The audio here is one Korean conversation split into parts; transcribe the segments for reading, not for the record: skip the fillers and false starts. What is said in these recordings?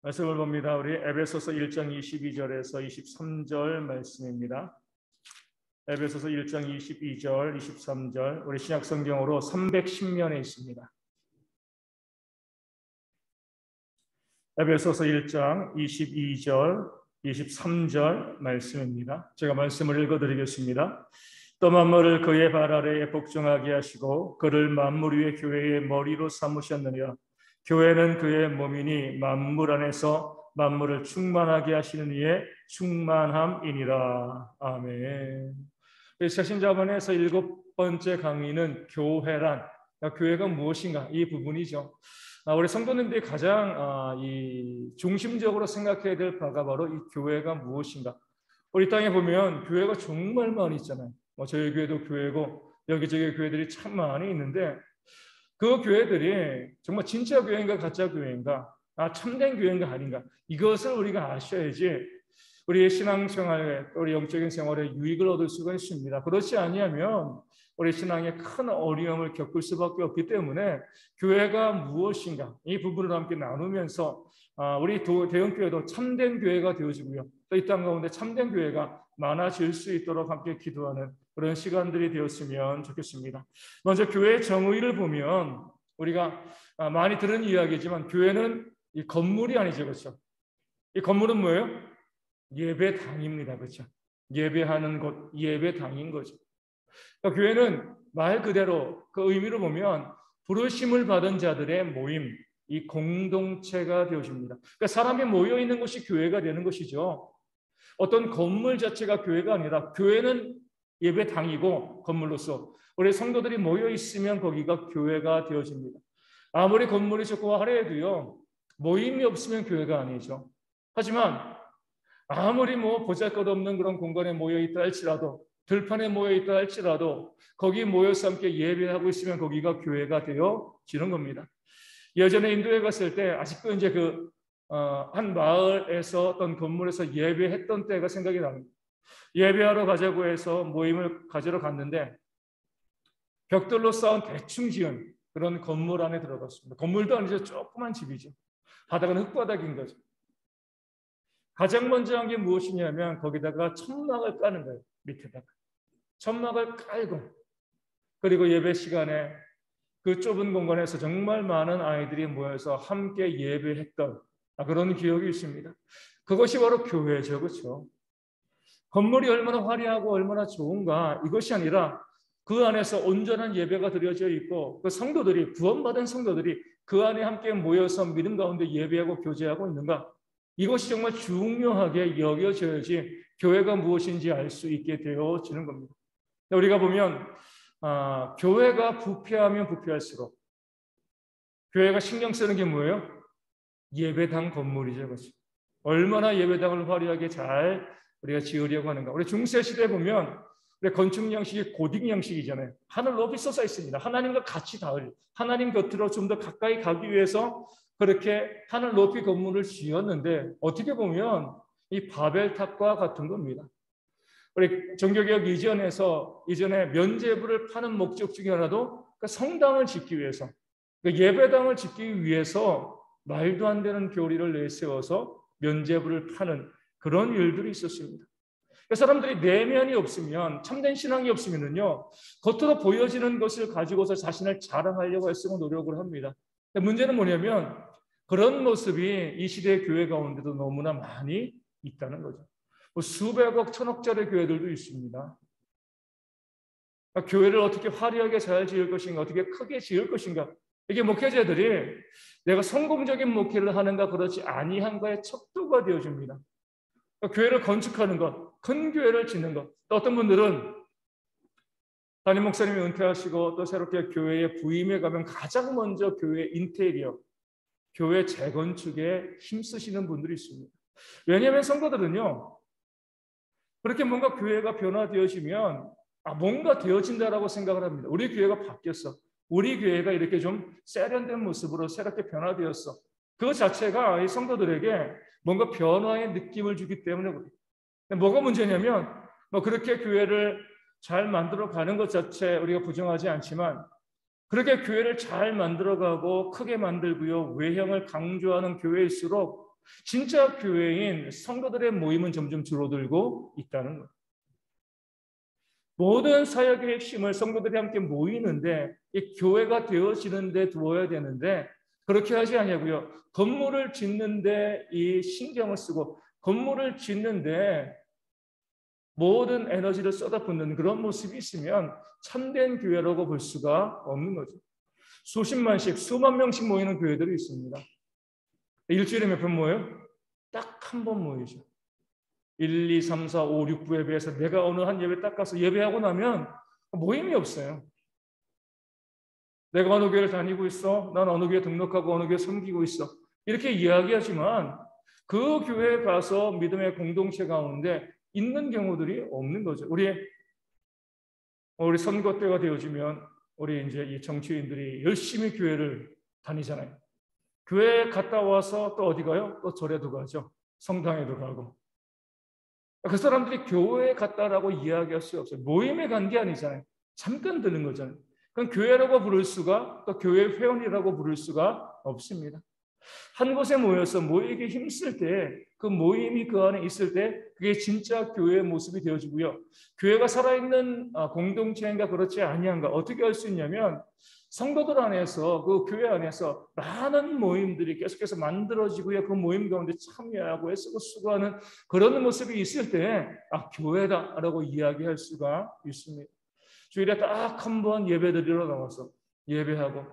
말씀을 봅니다. 우리 에베소서 1장 22절에서 23절 말씀입니다. 에베소서 1장 22절, 23절 우리 신약 성경으로 310면에 있습니다. 에베소서 1장 22절, 23절 말씀입니다. 제가 말씀을 읽어드리겠습니다. 또 만물을 그의 발 아래에 복종하게 하시고 그를 만물 위의 교회의 머리로 삼으셨느니라. 교회는 그의 몸이니 만물 안에서 만물을 충만하게 하시는 이의 충만함이니라. 아멘. 새신자반에서 7번째 강의는 교회란, 교회가 무엇인가, 이 부분이죠. 우리 성도님들이 가장 중심적으로 생각해야 될 바가 바로 이 교회가 무엇인가. 우리 땅에 보면 교회가 정말 많이 있잖아요. 저희 교회도 교회고 여기저기 교회들이 참 많이 있는데 그 교회들이 정말 진짜 교회인가 가짜 교회인가, 참된 교회인가 아닌가, 이것을 우리가 아셔야지 우리의 신앙생활에, 우리 영적인 생활에 유익을 얻을 수가 있습니다. 그렇지 아니하면 우리 신앙에 큰 어려움을 겪을 수밖에 없기 때문에 교회가 무엇인가, 이 부분을 함께 나누면서 우리 대형교회도 참된 교회가 되어지고요, 또 이 땅 가운데 참된 교회가 많아질 수 있도록 함께 기도하는 그런 시간들이 되었으면 좋겠습니다. 먼저 교회의 정의를 보면 우리가 많이 들은 이야기지만 교회는 이 건물이 아니죠, 그렇죠? 이 건물은 뭐예요? 예배당입니다, 그렇죠? 예배하는 곳, 예배당인 거죠. 그러니까 교회는 말 그대로 그 의미로 보면 부르심을 받은 자들의 모임, 이 공동체가 되어집니다. 그러니까 사람이 모여 있는 것이 교회가 되는 것이죠. 어떤 건물 자체가 교회가 아니라 교회는 예배당이고 건물로서 우리 성도들이 모여 있으면 거기가 교회가 되어집니다. 아무리 건물이 좋고 하래도요, 모임이 없으면 교회가 아니죠. 하지만 아무리 보잘것없는 그런 공간에 모여 있다 할지라도, 들판에 모여 있다 할지라도 거기 모여서 함께 예배하고 있으면 거기가 교회가 되어지는 겁니다. 예전에 인도에 갔을 때 아직도 이제 한 마을에서 어떤 건물에서 예배했던 때가 생각이 납니다. 예배하러 가자고 해서 모임을 가지러 갔는데 벽돌로 쌓은 대충 지은 그런 건물 안에 들어갔습니다. 건물도 아니죠, 조그만 집이죠. 바닥은 흙바닥인 거죠. 가장 먼저 한 게 무엇이냐면 거기다가 천막을 까는 거예요. 밑에다가 천막을 깔고, 그리고 예배 시간에 그 좁은 공간에서 정말 많은 아이들이 모여서 함께 예배했던 그런 기억이 있습니다. 그것이 바로 교회죠, 그렇죠? 건물이 얼마나 화려하고 얼마나 좋은가, 이것이 아니라 그 안에서 온전한 예배가 드려져 있고 그 성도들이, 구원받은 성도들이 그 안에 함께 모여서 믿음 가운데 예배하고 교제하고 있는가, 이것이 정말 중요하게 여겨져야지 교회가 무엇인지 알 수 있게 되어지는 겁니다. 우리가 보면 교회가 부패하면 부패할수록 교회가 신경 쓰는 게 뭐예요? 예배당 건물이죠, 그렇죠? 얼마나 예배당을 화려하게 잘 우리가 지으려고 하는가. 우리 중세 시대에 보면 우리 건축 양식이 고딕 양식이잖아요. 하늘 높이 솟아 있습니다. 하나님과 같이 닿을, 하나님 곁으로 좀 더 가까이 가기 위해서 그렇게 하늘 높이 건물을 지었는데 어떻게 보면 이 바벨탑과 같은 겁니다. 우리 종교개혁 이전에 면죄부를 파는 목적 중에 하나도 성당을 짓기 위해서, 예배당을 짓기 위해서 말도 안 되는 교리를 내세워서 면죄부를 파는 그런 일들이 있었습니다. 사람들이 내면이 없으면, 참된 신앙이 없으면요, 겉으로 보여지는 것을 가지고서 자신을 자랑하려고 애쓰고 노력을 합니다. 문제는 뭐냐면 그런 모습이 이 시대의 교회 가운데도 너무나 많이 있다는 거죠. 수백억, 천억짜리 교회들도 있습니다. 교회를 어떻게 화려하게 잘 지을 것인가, 어떻게 크게 지을 것인가, 이게 목회자들이 내가 성공적인 목회를 하는가 그렇지 아니한가의 척도가 되어집니다. 교회를 건축하는 것, 큰 교회를 짓는 것, 또 어떤 분들은 담임 목사님이 은퇴하시고 또 새롭게 교회에 부임해 가면 가장 먼저 교회 인테리어, 교회 재건축에 힘쓰시는 분들이 있습니다. 왜냐하면 성도들은요, 그렇게 뭔가 교회가 변화되어지면 뭔가 되어진다라고 생각을 합니다. 우리 교회가 바뀌었어, 우리 교회가 이렇게 좀 세련된 모습으로 새롭게 변화되었어, 그 자체가 이 성도들에게 뭔가 변화의 느낌을 주기 때문에 그래요. 뭐가 문제냐면 그렇게 교회를 잘 만들어가는 것 자체 우리가 부정하지 않지만 그렇게 교회를 잘 만들어가고 크게 만들고요, 외형을 강조하는 교회일수록 진짜 교회인 성도들의 모임은 점점 줄어들고 있다는 거예요. 모든 사역의 핵심을 성도들이 함께 모이는데 이 교회가 되어지는 데 두어야 되는데 그렇게 하지 않냐고요. 건물을 짓는데 이 신경을 쓰고 건물을 짓는데 모든 에너지를 쏟아붓는 그런 모습이 있으면 참된 교회라고 볼 수가 없는 거죠. 수십만씩, 수만 명씩 모이는 교회들이 있습니다. 일주일에 몇 번 모여요? 딱 한 번 모이죠. 1, 2, 3, 4, 5, 6, 9 예배에서 내가 어느 한 예배 딱 가서 예배하고 나면 모임이 없어요. 내가 어느 교회를 다니고 있어. 난 어느 교회 등록하고 어느 교회 섬기고 있어. 이렇게 이야기하지만 그 교회에 가서 믿음의 공동체 가운데 있는 경우들이 없는 거죠. 우리 선거 때가 되어지면 우리 이제 이 정치인들이 열심히 교회를 다니잖아요. 교회에 갔다 와서 또 어디 가요? 또 절에도 가죠. 성당에도 가고. 그 사람들이 교회에 갔다라고 이야기할 수 없어요. 모임에 간 게 아니잖아요. 잠깐 드는 거잖아요. 그럼 교회라고 부를 수가 또 교회 회원이라고 부를 수가 없습니다. 한 곳에 모여서 모이기 힘쓸 때 그 모임이 그 안에 있을 때 그게 진짜 교회의 모습이 되어지고요. 교회가 살아있는 공동체인가 그렇지 아니한가 어떻게 할 수 있냐면 성도들 안에서 그 교회 안에서 많은 모임들이 계속해서 만들어지고요. 그 모임 가운데 참여하고 애쓰고 수고하는 그런 모습이 있을 때 교회다라고 이야기할 수가 있습니다. 주일에 딱 한 번 예배드리러 나와서 예배하고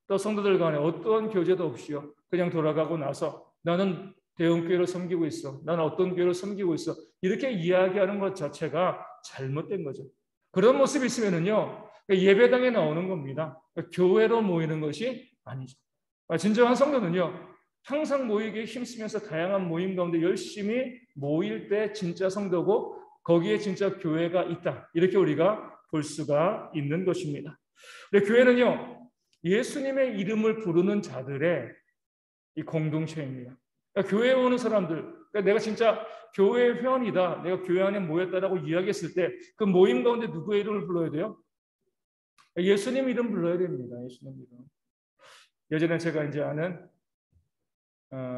또 성도들 간에 어떠한 교제도 없이요. 그냥 돌아가고 나서 나는 대형교회를 섬기고 있어. 나는 어떤 교회를 섬기고 있어. 이렇게 이야기하는 것 자체가 잘못된 거죠. 그런 모습이 있으면은요. 예배당에 나오는 겁니다. 교회로 모이는 것이 아니죠. 진정한 성도는요. 항상 모이기에 힘쓰면서 다양한 모임 가운데 열심히 모일 때 진짜 성도고 거기에 진짜 교회가 있다. 이렇게 우리가 볼 수가 있는 것입니다. 교회는요. 예수님의 이름을 부르는 자들의 이 공동체입니다. 그러니까 교회에 오는 사람들, 그러니까 내가 진짜 교회 회원이다, 내가 교회 안에 모였다라고 이야기했을 때 그 모임 가운데 누구의 이름을 불러야 돼요? 예수님 이름 불러야 됩니다. 예수님 이름. 예전에 제가 이제 아는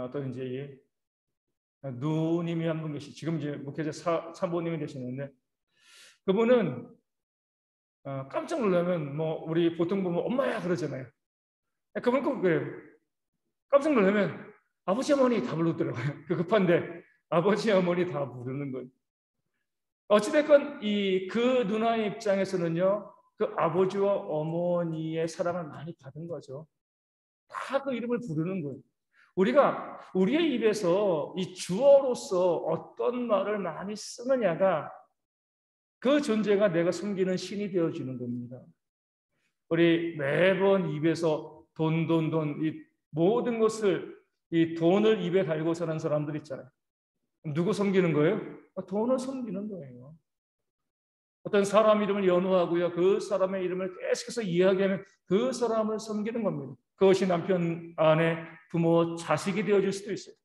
어떤 이제 누님이 한 분 계시, 지금 이제 목회자 사모님이 되시는데 그분은 깜짝 놀라면 뭐 우리 보통 보면 엄마야 그러잖아요. 그분 꼭 그래요. 깜짝 놀라면 아버지 어머니 다 부르더라고요. 급한데 아버지 어머니 다 부르는 거예요. 어찌됐건 그 누나의 입장에서는요. 그 아버지와 어머니의 사랑을 많이 받은 거죠. 다 그 이름을 부르는 거예요. 우리가 우리의 입에서 이 주어로서 어떤 말을 많이 쓰느냐가 그 존재가 내가 섬기는 신이 되어지는 겁니다. 우리 매번 입에서 돈, 이 모든 것을 이 돈을 입에 달고 사는 사람들 있잖아요. 누구 섬기는 거예요? 돈을 섬기는 거예요. 어떤 사람 이름을 연호하고요. 그 사람의 이름을 계속해서 이야기하면 그 사람을 섬기는 겁니다. 그것이 남편, 아내, 부모, 자식이 되어질 수도 있어요.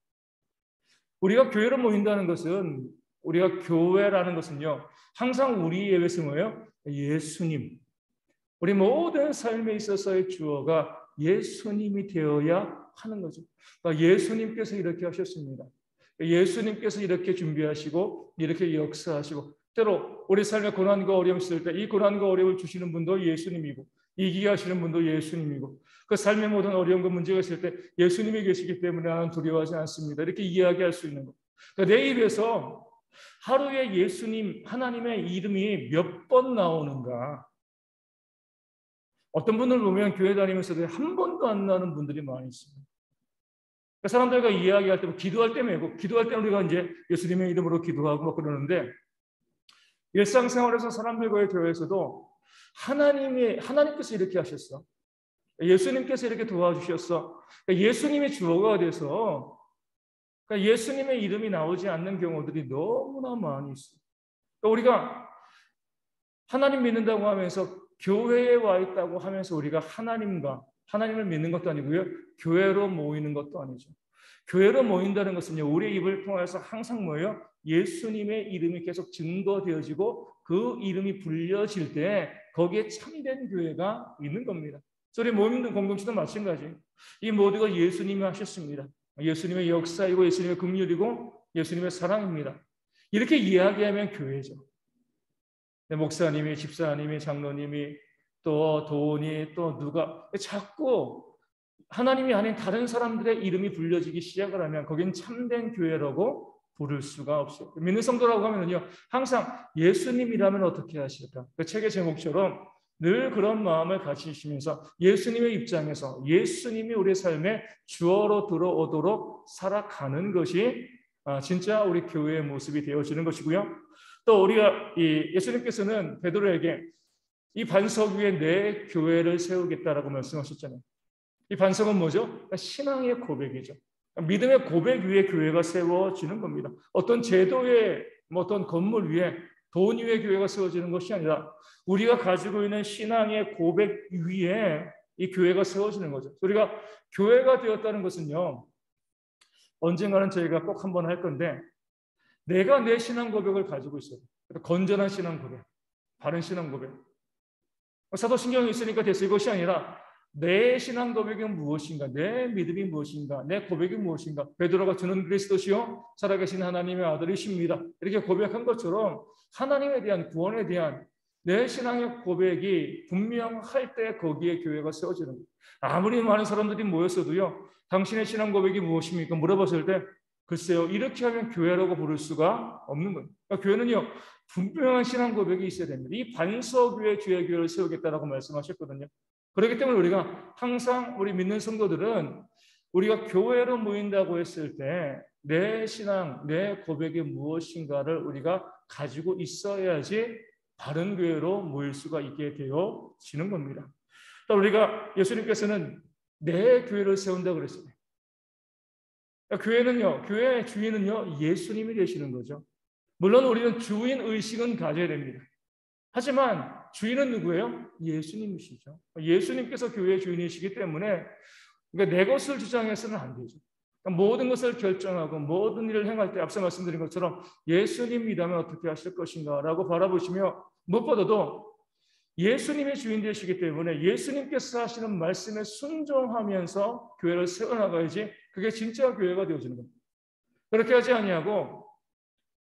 우리가 교회로 모인다는 것은 우리가 교회라는 것은요. 항상 우리 예배에서 뭐예요? 예수님. 우리 모든 삶에 있어서의 주어가 예수님이 되어야 하는 거죠. 그러니까 예수님께서 이렇게 하셨습니다. 예수님께서 이렇게 준비하시고 이렇게 역사하시고 때로 우리 삶에 고난과 어려움이 있을 때 이 고난과 어려움을 주시는 분도 예수님이고 이기게 하시는 분도 예수님이고 그 삶의 모든 어려움과 문제가 있을 때 예수님이 계시기 때문에 나는 두려워하지 않습니다. 이렇게 이야기할 수 있는 것. 그러니까 내 입에서 하루에 예수님 하나님의 이름이 몇 번 나오는가. 어떤 분들 보면 교회 다니면서도 한 번도 안 나는 분들이 많이 있습니다. 그러니까 사람들과 이야기할 때, 기도할 때 매고, 기도할 때 우리가 이제 예수님의 이름으로 기도하고 막 그러는데, 일상생활에서 사람들과의 대화에서도 하나님께서 이렇게 하셨어. 예수님께서 이렇게 도와주셨어. 그러니까 예수님의 주어가 돼서, 그러니까 예수님의 이름이 나오지 않는 경우들이 너무나 많이 있어요. 그러니까 우리가 하나님 믿는다고 하면서 교회에 와 있다고 하면서 우리가 하나님을 믿는 것도 아니고요. 교회로 모이는 것도 아니죠. 교회로 모인다는 것은요. 우리의 입을 통해서 항상 뭐예요? 예수님의 이름이 계속 증거되어지고 그 이름이 불려질 때 거기에 참된 교회가 있는 겁니다. 우리 모임 공동체도 마찬가지. 이 모두가 예수님이 하셨습니다. 예수님의 역사이고 예수님의 긍휼이고 예수님의 사랑입니다. 이렇게 이야기하면 교회죠. 목사님이, 집사님이, 장로님이, 또 돈이, 또 누가 자꾸 하나님이 아닌 다른 사람들의 이름이 불려지기 시작을 하면 거긴 참된 교회라고 부를 수가 없어요. 믿는 성도라고 하면요, 항상 예수님이라면 어떻게 하실까? 그 책의 제목처럼 늘 그런 마음을 가지시면서 예수님의 입장에서 예수님이 우리 삶에 주어로 들어오도록 살아가는 것이 진짜 우리 교회의 모습이 되어지는 것이고요. 또 우리가 예수님께서는 베드로에게 이 반석 위에 내 교회를 세우겠다라고 말씀하셨잖아요. 이 반석은 뭐죠? 신앙의 고백이죠. 믿음의 고백 위에 교회가 세워지는 겁니다. 어떤 제도의 어떤 건물 위에, 돈 위에 교회가 세워지는 것이 아니라 우리가 가지고 있는 신앙의 고백 위에 이 교회가 세워지는 거죠. 우리가 교회가 되었다는 것은요, 언젠가는 저희가 꼭 한번 할 건데, 내가 내 신앙 고백을 가지고 있어요. 건전한 신앙 고백, 바른 신앙 고백. 사도신경이 있으니까 됐어요. 이것이 아니라 내 신앙 고백이 무엇인가, 내 믿음이 무엇인가, 내 고백이 무엇인가. 베드로가 저는 그리스도시요 살아계신 하나님의 아들이십니다, 이렇게 고백한 것처럼 하나님에 대한, 구원에 대한 내 신앙의 고백이 분명할 때 거기에 교회가 세워지는 거예요. 아무리 많은 사람들이 모였어도요, 당신의 신앙 고백이 무엇입니까? 물어봤을 때 글쎄요, 이렇게 하면 교회라고 부를 수가 없는 거예요. 그러니까 교회는요, 분명한 신앙 고백이 있어야 됩니다. 이 반석 위에 주의 교회를 세우겠다라고 말씀하셨거든요. 그렇기 때문에 우리가 항상 우리 믿는 성도들은 우리가 교회로 모인다고 했을 때 내 신앙, 내 고백이 무엇인가를 우리가 가지고 있어야지 바른 교회로 모일 수가 있게 되어지는 겁니다. 또 우리가 예수님께서는 내 교회를 세운다고 그랬어요. 교회는요, 교회의 주인은요, 예수님이 되시는 거죠. 물론 우리는 주인 의식은 가져야 됩니다. 하지만 주인은 누구예요? 예수님이시죠. 예수님께서 교회의 주인이시기 때문에 그러니까 내 것을 주장해서는 안 되죠. 그러니까 모든 것을 결정하고 모든 일을 행할 때 앞서 말씀드린 것처럼 예수님이라면 어떻게 하실 것인가 라고 바라보시며, 무엇보다도 예수님의 주인 되시기 때문에 예수님께서 하시는 말씀에 순종하면서 교회를 세워나가야지 그게 진짜 교회가 되어지는 겁니다. 그렇게 하지 아니하고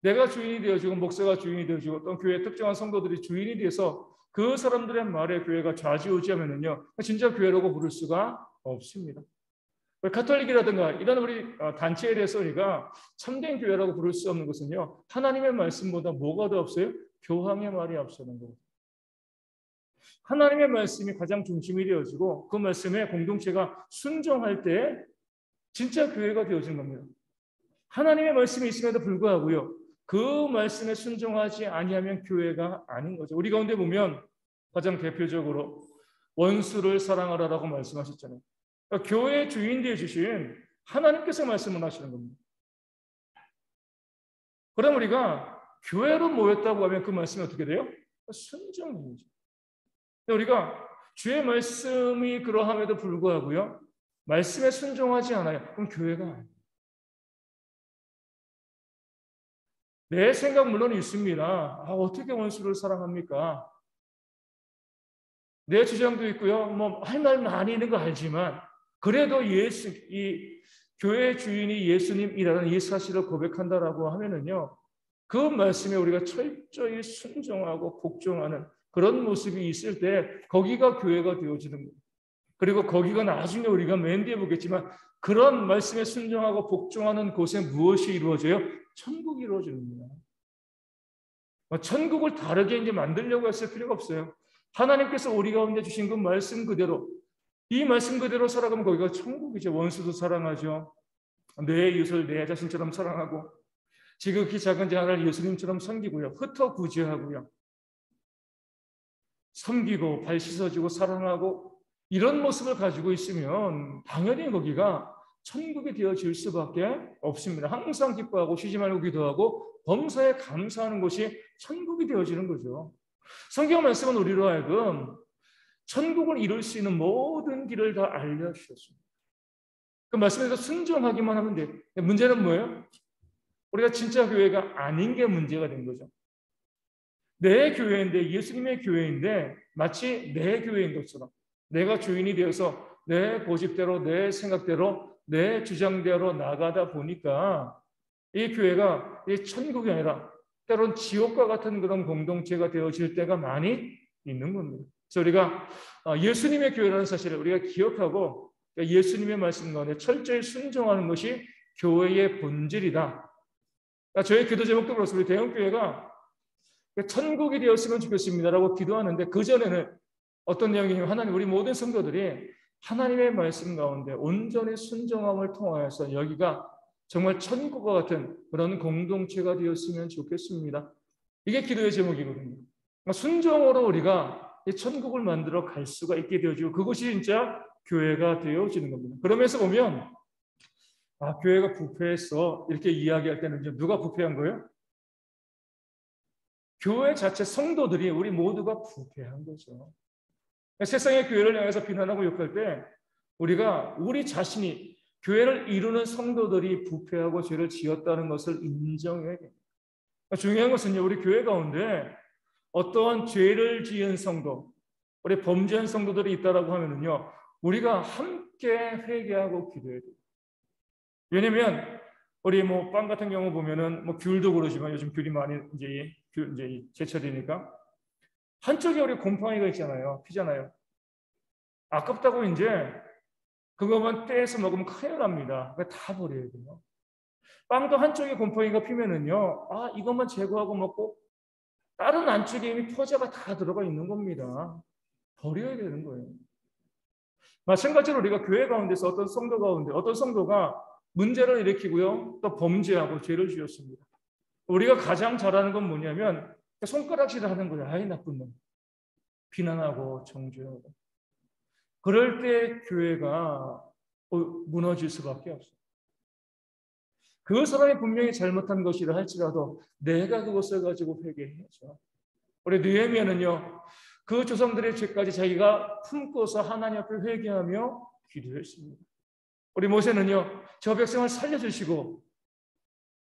내가 주인이 되어지고 목사가 주인이 되어지고 어떤 교회 특정한 성도들이 주인이 돼서 그 사람들의 말에 교회가 좌지우지하면요, 진짜 교회라고 부를 수가 없습니다. 가톨릭이라든가 이런 우리 단체에 대해서 우리가 참된 교회라고 부를 수 없는 것은요, 하나님의 말씀보다 뭐가 더 없어요? 교황의 말이 앞서는 거예요. 하나님의 말씀이 가장 중심이 되어지고 그 말씀에 공동체가 순종할 때 진짜 교회가 되어진 겁니다. 하나님의 말씀이 있음에도 불구하고요, 그 말씀에 순종하지 아니하면 교회가 아닌 거죠. 우리 가운데 보면 가장 대표적으로 원수를 사랑하라라고 말씀하셨잖아요. 그러니까 교회의 주인 되어 주신 하나님께서 말씀을 하시는 겁니다. 그럼 우리가 교회로 모였다고 하면 그 말씀이 어떻게 돼요? 순종이죠. 우리가 주의 말씀이 그러함에도 불구하고요, 말씀에 순종하지 않아요. 그럼 교회가 아니에요. 내 생각 물론 있습니다. 어떻게 원수를 사랑합니까? 내 주장도 있고요. 할 말 많이 있는 거 알지만 그래도 이 교회의 주인이 예수님이라는 이 사실을 고백한다라고 하면은요, 그 말씀에 우리가 철저히 순종하고 복종하는 그런 모습이 있을 때 거기가 교회가 되어지는 거예요. 그리고 거기가 나중에 우리가 맨 뒤에 보겠지만 그런 말씀에 순종하고 복종하는 곳에 무엇이 이루어져요? 천국이 이루어지는 거예요. 천국을 다르게 이제 만들려고 했을 필요가 없어요. 하나님께서 우리 가운데 주신 그 말씀 그대로, 이 말씀 그대로 살아가면 거기가 천국이죠. 원수도 사랑하죠. 내 이웃을 내 자신처럼 사랑하고 지극히 작은 자를 예수님처럼 섬기고요. 흩어 구제하고요. 섬기고 발 씻어주고 사랑하고 이런 모습을 가지고 있으면 당연히 거기가 천국이 되어질 수밖에 없습니다. 항상 기뻐하고 쉬지 말고 기도하고 범사에 감사하는 것이 천국이 되어지는 거죠. 성경 말씀은 우리로 하여금 천국을 이룰 수 있는 모든 길을 다 알려주셨습니다. 그 말씀에서 순종하기만 하면 돼요. 문제는 뭐예요? 우리가 진짜 교회가 아닌 게 문제가 된 거죠. 내 교회인데, 예수님의 교회인데 마치 내 교회인 것처럼 내가 주인이 되어서 내 고집대로 내 생각대로 내 주장대로 나가다 보니까 이 교회가 이 천국이 아니라 때론 지옥과 같은 그런 공동체가 되어질 때가 많이 있는 겁니다. 그래서 우리가 예수님의 교회라는 사실을 우리가 기억하고 예수님의 말씀 가운데 철저히 순종하는 것이 교회의 본질이다. 저희 기도 제목도 그렇습니다. 대형교회가 천국이 되었으면 좋겠습니다라고 기도하는데 그 전에는 어떤 내용이냐면 하나님 우리 모든 성도들이 하나님의 말씀 가운데 온전히 순종함을 통하여서 여기가 정말 천국과 같은 그런 공동체가 되었으면 좋겠습니다. 이게 기도의 제목이거든요. 순종으로 우리가 이 천국을 만들어 갈 수가 있게 되어지고 그것이 진짜 교회가 되어지는 겁니다. 그러면서 보면 교회가 부패했어 이렇게 이야기할 때는 누가 부패한 거예요? 교회 자체 성도들이 우리 모두가 부패한 거죠. 세상의 교회를 향해서 비난하고 욕할 때 우리가 우리 자신이 교회를 이루는 성도들이 부패하고 죄를 지었다는 것을 인정해야 됩니다. 중요한 것은요, 우리 교회 가운데 어떠한 죄를 지은 성도, 우리 범죄한 성도들이 있다라고 하면은요, 우리가 함께 회개하고 기도해야 돼요. 왜냐면 우리 빵 같은 경우 보면은 귤도 그러지만 요즘 귤이 많이 이제 제철이니까 한쪽에 우리 곰팡이가 있잖아요, 피잖아요. 아깝다고 이제 그것만 떼서 먹으면 큰일 납니다. 다 버려야 돼요. 빵도 한쪽에 곰팡이가 피면은요, 이것만 제거하고 먹고 다른 안쪽에 이미 포자가 다 들어가 있는 겁니다. 버려야 되는 거예요. 마찬가지로 우리가 교회 가운데서 어떤 성도 가운데 어떤 성도가 문제를 일으키고요, 또 범죄하고 죄를 지었습니다. 우리가 가장 잘하는 건 뭐냐면 손가락질을 하는 거예요. 아이 나쁜 놈. 비난하고 정죄하고. 그럴 때 교회가 무너질 수밖에 없어요. 그 사람이 분명히 잘못한 것이라 할지라도 내가 그것을 가지고 회개해야죠. 우리 느헤미야는요, 그 조상들의 죄까지 자기가 품고서 하나님 앞에 회개하며 기도했습니다. 우리 모세는요, 저 백성을 살려주시고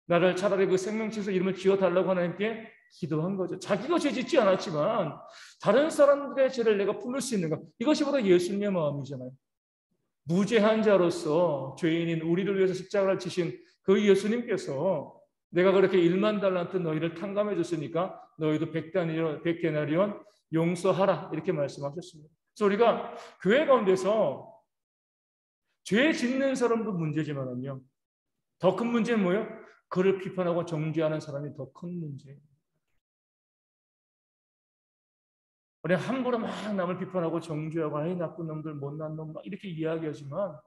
나를 차라리 그 생명책에서 이름을 지어달라고 하나님께 기도한 거죠. 자기가 죄 짓지 않았지만 다른 사람들의 죄를 내가 품을 수 있는가? 이것이 바로 예수님의 마음이잖아요. 무죄한 자로서 죄인인 우리를 위해서 십자가를 지신 그 예수님께서 내가 그렇게 1만 달란트 너희를 탕감해 줬으니까 너희도 100데나리온 용서하라 이렇게 말씀하셨습니다. 그래서 우리가 교회 가운데서 죄 짓는 사람도 문제지만은요, 더 큰 문제는 뭐예요? 그를 비판하고 정죄하는 사람이 더 큰 문제예요. 우리 함부로 막 남을 비판하고 정죄하고 아이 나쁜 놈들 못난 놈 막 이렇게 이야기하지만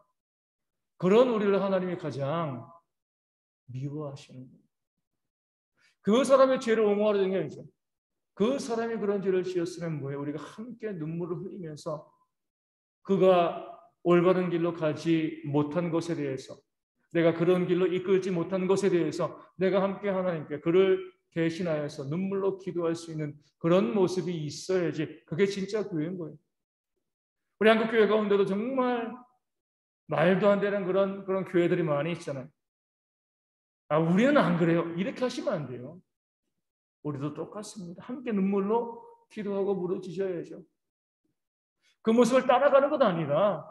그런 우리를 하나님이 가장 미워하시는 거예요. 그 사람의 죄를 옹호하려는 게 아니죠. 그 사람이 그런 죄를 지었으면 뭐예요? 우리가 함께 눈물을 흘리면서 그가 올바른 길로 가지 못한 것에 대해서, 내가 그런 길로 이끌지 못한 것에 대해서 내가 함께 하나님께 그를 대신하여서 눈물로 기도할 수 있는 그런 모습이 있어야지 그게 진짜 교회인 거예요. 우리 한국 교회 가운데도 정말 말도 안 되는 그런 교회들이 많이 있잖아요. 우리는 안 그래요. 이렇게 하시면 안 돼요. 우리도 똑같습니다. 함께 눈물로 기도하고 부르짖어야죠. 그 모습을 따라가는 것 아니라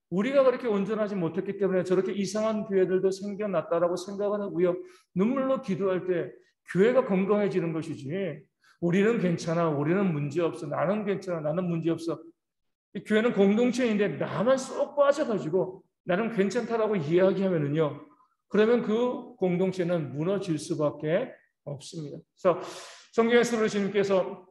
우리가 그렇게 온전하지 못했기 때문에 저렇게 이상한 교회들도 생겨났다라고 생각을 하고요. 눈물로 기도할 때 교회가 건강해지는 것이지 우리는 괜찮아, 우리는 문제없어, 나는 괜찮아, 나는 문제없어. 이 교회는 공동체인데 나만 쏙 빠져가지고 나는 괜찮다라고 이야기하면은요, 그러면 그 공동체는 무너질 수밖에 없습니다. 그래서 성경에서 주님께서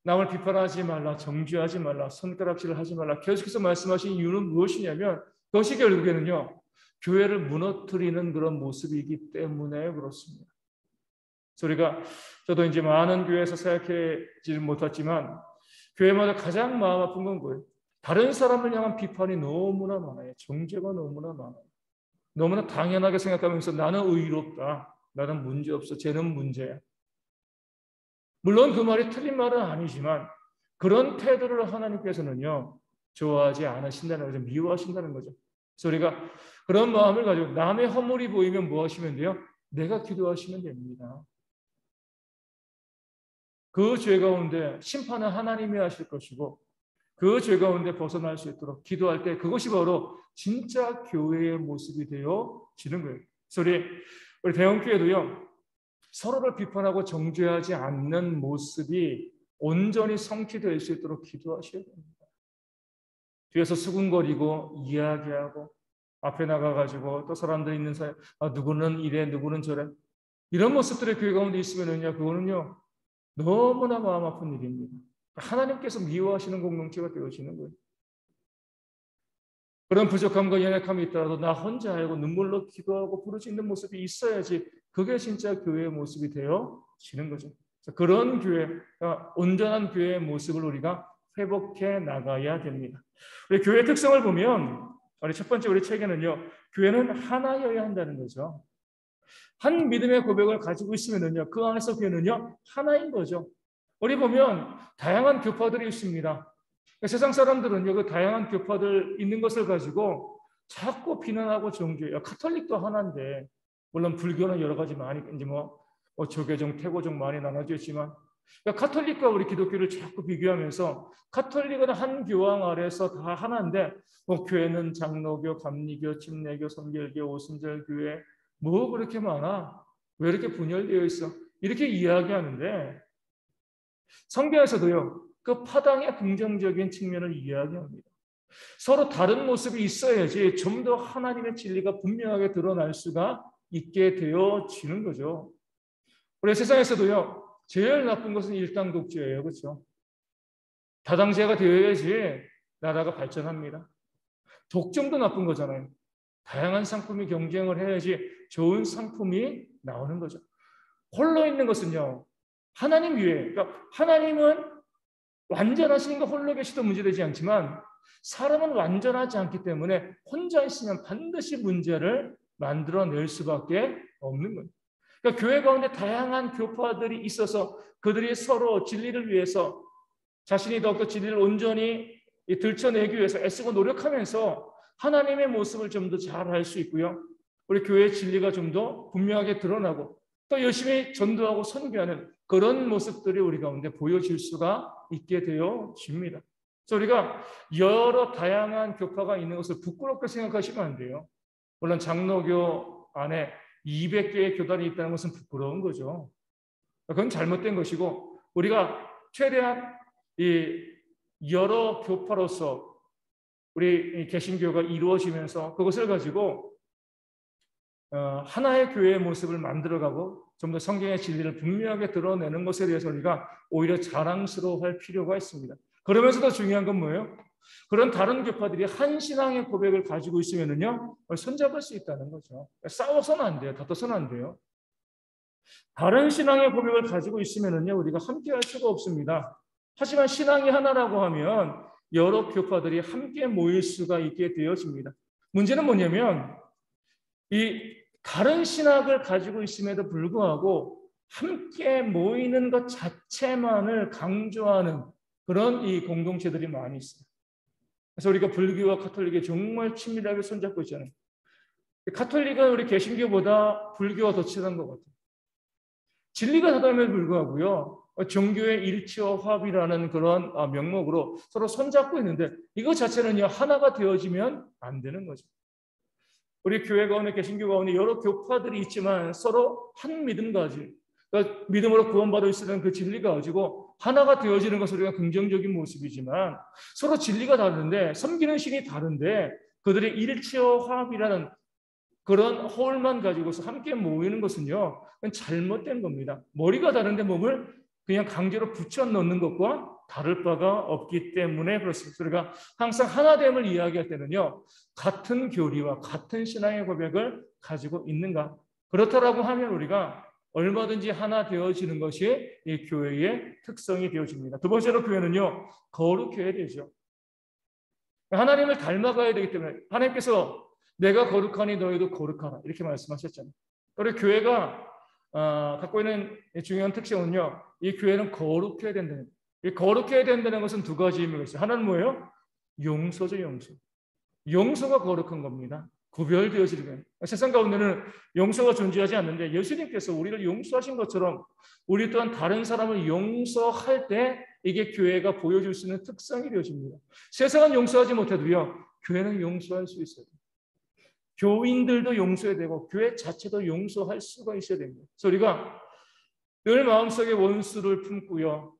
남을 비판하지 말라, 정죄하지 말라, 손가락질을 하지 말라 계속해서 말씀하신 이유는 무엇이냐면 그것이 결국에는요, 교회를 무너뜨리는 그런 모습이기 때문에 그렇습니다. 저도 이제 많은 교회에서 생각하지 못했지만 교회마다 가장 마음 아픈 건 뭐예요? 다른 사람을 향한 비판이 너무나 많아요. 정죄가 너무나 많아요. 너무나 당연하게 생각하면서 나는 의롭다, 나는 문제없어, 쟤는 문제야. 물론 그 말이 틀린 말은 아니지만 그런 태도를 하나님께서는요, 좋아하지 않으신다는 거죠. 미워하신다는 거죠. 그래서 우리가 그런 마음을 가지고 남의 허물이 보이면 뭐 하시면 돼요? 내가 기도하시면 됩니다. 그 죄 가운데 심판은 하나님이 하실 것이고 그 죄 가운데 벗어날 수 있도록 기도할 때 그것이 바로 진짜 교회의 모습이 되어지는 거예요. 그래서 우리 대형교회도요, 서로를 비판하고 정죄하지 않는 모습이 온전히 성취될 수 있도록 기도하셔야 됩니다. 뒤에서 수군거리고 이야기하고 앞에 나가가지고 또 사람들 있는 사이, 누구는 이래 누구는 저래, 이런 모습들의 교회 가운데 있으면은요, 그거는요 너무나 마음 아픈 일입니다. 하나님께서 미워하시는 공동체가 되어지는 거예요. 그런 부족함과 연약함이 있더라도 나 혼자 알고 눈물로 기도하고 부르짖는 모습이 있어야지 그게 진짜 교회의 모습이 되어지는 거죠. 그런 교회, 온전한 교회의 모습을 우리가 회복해 나가야 됩니다. 우리 교회 특성을 보면 첫 번째 우리 책에는요, 교회는 하나여야 한다는 거죠. 한 믿음의 고백을 가지고 있으면은요, 그 안에서 교회는요 하나인 거죠. 우리 보면 다양한 교파들이 있습니다. 세상 사람들은요, 그 다양한 교파들 있는 것을 가지고 자꾸 비난하고 정죄해요. 카톨릭도 하나인데, 물론 불교는 여러 가지 많이, 이제 조계종, 태고종 많이 나눠져 있지만, 카톨릭과 우리 기독교를 자꾸 비교하면서, 카톨릭은 한 교황 아래서 다 하나인데, 교회는 장로교, 감리교, 침례교, 성결교, 오순절교회, 그렇게 많아? 왜 이렇게 분열되어 있어? 이렇게 이야기하는데, 성경에서도요, 그 파당의 긍정적인 측면을 이야기합니다. 서로 다른 모습이 있어야지 좀 더 하나님의 진리가 분명하게 드러날 수가 있게 되어지는 거죠. 우리 세상에서도요, 제일 나쁜 것은 일당 독재예요. 그렇죠? 다당제가 되어야지 나라가 발전합니다. 독점도 나쁜 거잖아요. 다양한 상품이 경쟁을 해야지 좋은 상품이 나오는 거죠. 홀로 있는 것은요, 하나님 위에, 그러니까 하나님은 완전하시니까 홀로 계시도 문제되지 않지만 사람은 완전하지 않기 때문에 혼자 있으면 반드시 문제를 만들어낼 수밖에 없는 거예요. 그러니까 교회 가운데 다양한 교파들이 있어서 그들이 서로 진리를 위해서 자신이 더욱더 진리를 온전히 들춰내기 위해서 애쓰고 노력하면서 하나님의 모습을 좀 더 잘 알 수 있고요. 우리 교회의 진리가 좀 더 분명하게 드러나고 또 열심히 전도하고 선교하는 그런 모습들이 우리 가운데 보여질 수가 있게 되어집니다. 그래서 우리가 여러 다양한 교파가 있는 것을 부끄럽게 생각하시면 안 돼요. 물론 장로교 안에 200개의 교단이 있다는 것은 부끄러운 거죠. 그건 잘못된 것이고 우리가 최대한 이 여러 교파로서 우리 개신교가 이루어지면서 그것을 가지고 하나의 교회의 모습을 만들어가고 좀 더 성경의 진리를 분명하게 드러내는 것에 대해서 우리가 오히려 자랑스러워할 필요가 있습니다. 그러면서도 중요한 건 뭐예요? 그런 다른 교파들이 한 신앙의 고백을 가지고 있으면은요, 손잡을 수 있다는 거죠. 싸워서는 안 돼요. 다퉈서는 안 돼요. 다른 신앙의 고백을 가지고 있으면은요, 우리가 함께 할 수가 없습니다. 하지만 신앙이 하나라고 하면 여러 교파들이 함께 모일 수가 있게 되어집니다. 문제는 뭐냐면 이 다른 신학을 가지고 있음에도 불구하고 함께 모이는 것 자체만을 강조하는 그런 이 공동체들이 많이 있어요. 그래서 우리가 불교와 카톨릭이 정말 친밀하게 손잡고 있잖아요. 카톨릭은 우리 개신교보다 불교가 더 친한 것 같아요. 진리가 다름에도 불구하고요, 종교의 일치와 화합이라는 그런 명목으로 서로 손잡고 있는데 이것 자체는요 하나가 되어지면 안 되는 거죠. 우리 교회 가운데 개신교 가운데 여러 교파들이 있지만 서로 한 믿음 가지, 그러니까 믿음으로 구원받을 수 있는 그 진리가 가지고 하나가 되어지는 것은 우리가 긍정적인 모습이지만 서로 진리가 다른데 섬기는 신이 다른데 그들의 일치와 화합이라는 그런 허울만 가지고서 함께 모이는 것은요 잘못된 겁니다. 머리가 다른데 몸을 그냥 강제로 붙여 넣는 것과 다를 바가 없기 때문에 그렇습니다. 우리가 항상 하나됨을 이야기할 때는요 같은 교리와 같은 신앙의 고백을 가지고 있는가, 그렇다라고 하면 우리가 얼마든지 하나 되어지는 것이 이 교회의 특성이 되어집니다. 두 번째로 교회는요 거룩해야 되죠. 하나님을 닮아가야 되기 때문에 하나님께서 내가 거룩하니 너희도 거룩하라 이렇게 말씀하셨잖아요. 우리 교회가 갖고 있는 중요한 특징은요, 이 교회는 거룩해야 된다는, 이 거룩해야 된다는 것은 두 가지 의미가 있어요. 하나는 뭐예요? 용서죠, 용서. 용서가 거룩한 겁니다. 구별되어지는 거예요. 세상 가운데는 용서가 존재하지 않는데 예수님께서 우리를 용서하신 것처럼 우리 또한 다른 사람을 용서할 때 이게 교회가 보여줄 수 있는 특성이 되어집니다. 세상은 용서하지 못해도요, 교회는 용서할 수 있어요. 교인들도 용서해야 되고 교회 자체도 용서할 수가 있어야 됩니다. 그래서 우리가 늘 마음속에 원수를 품고요,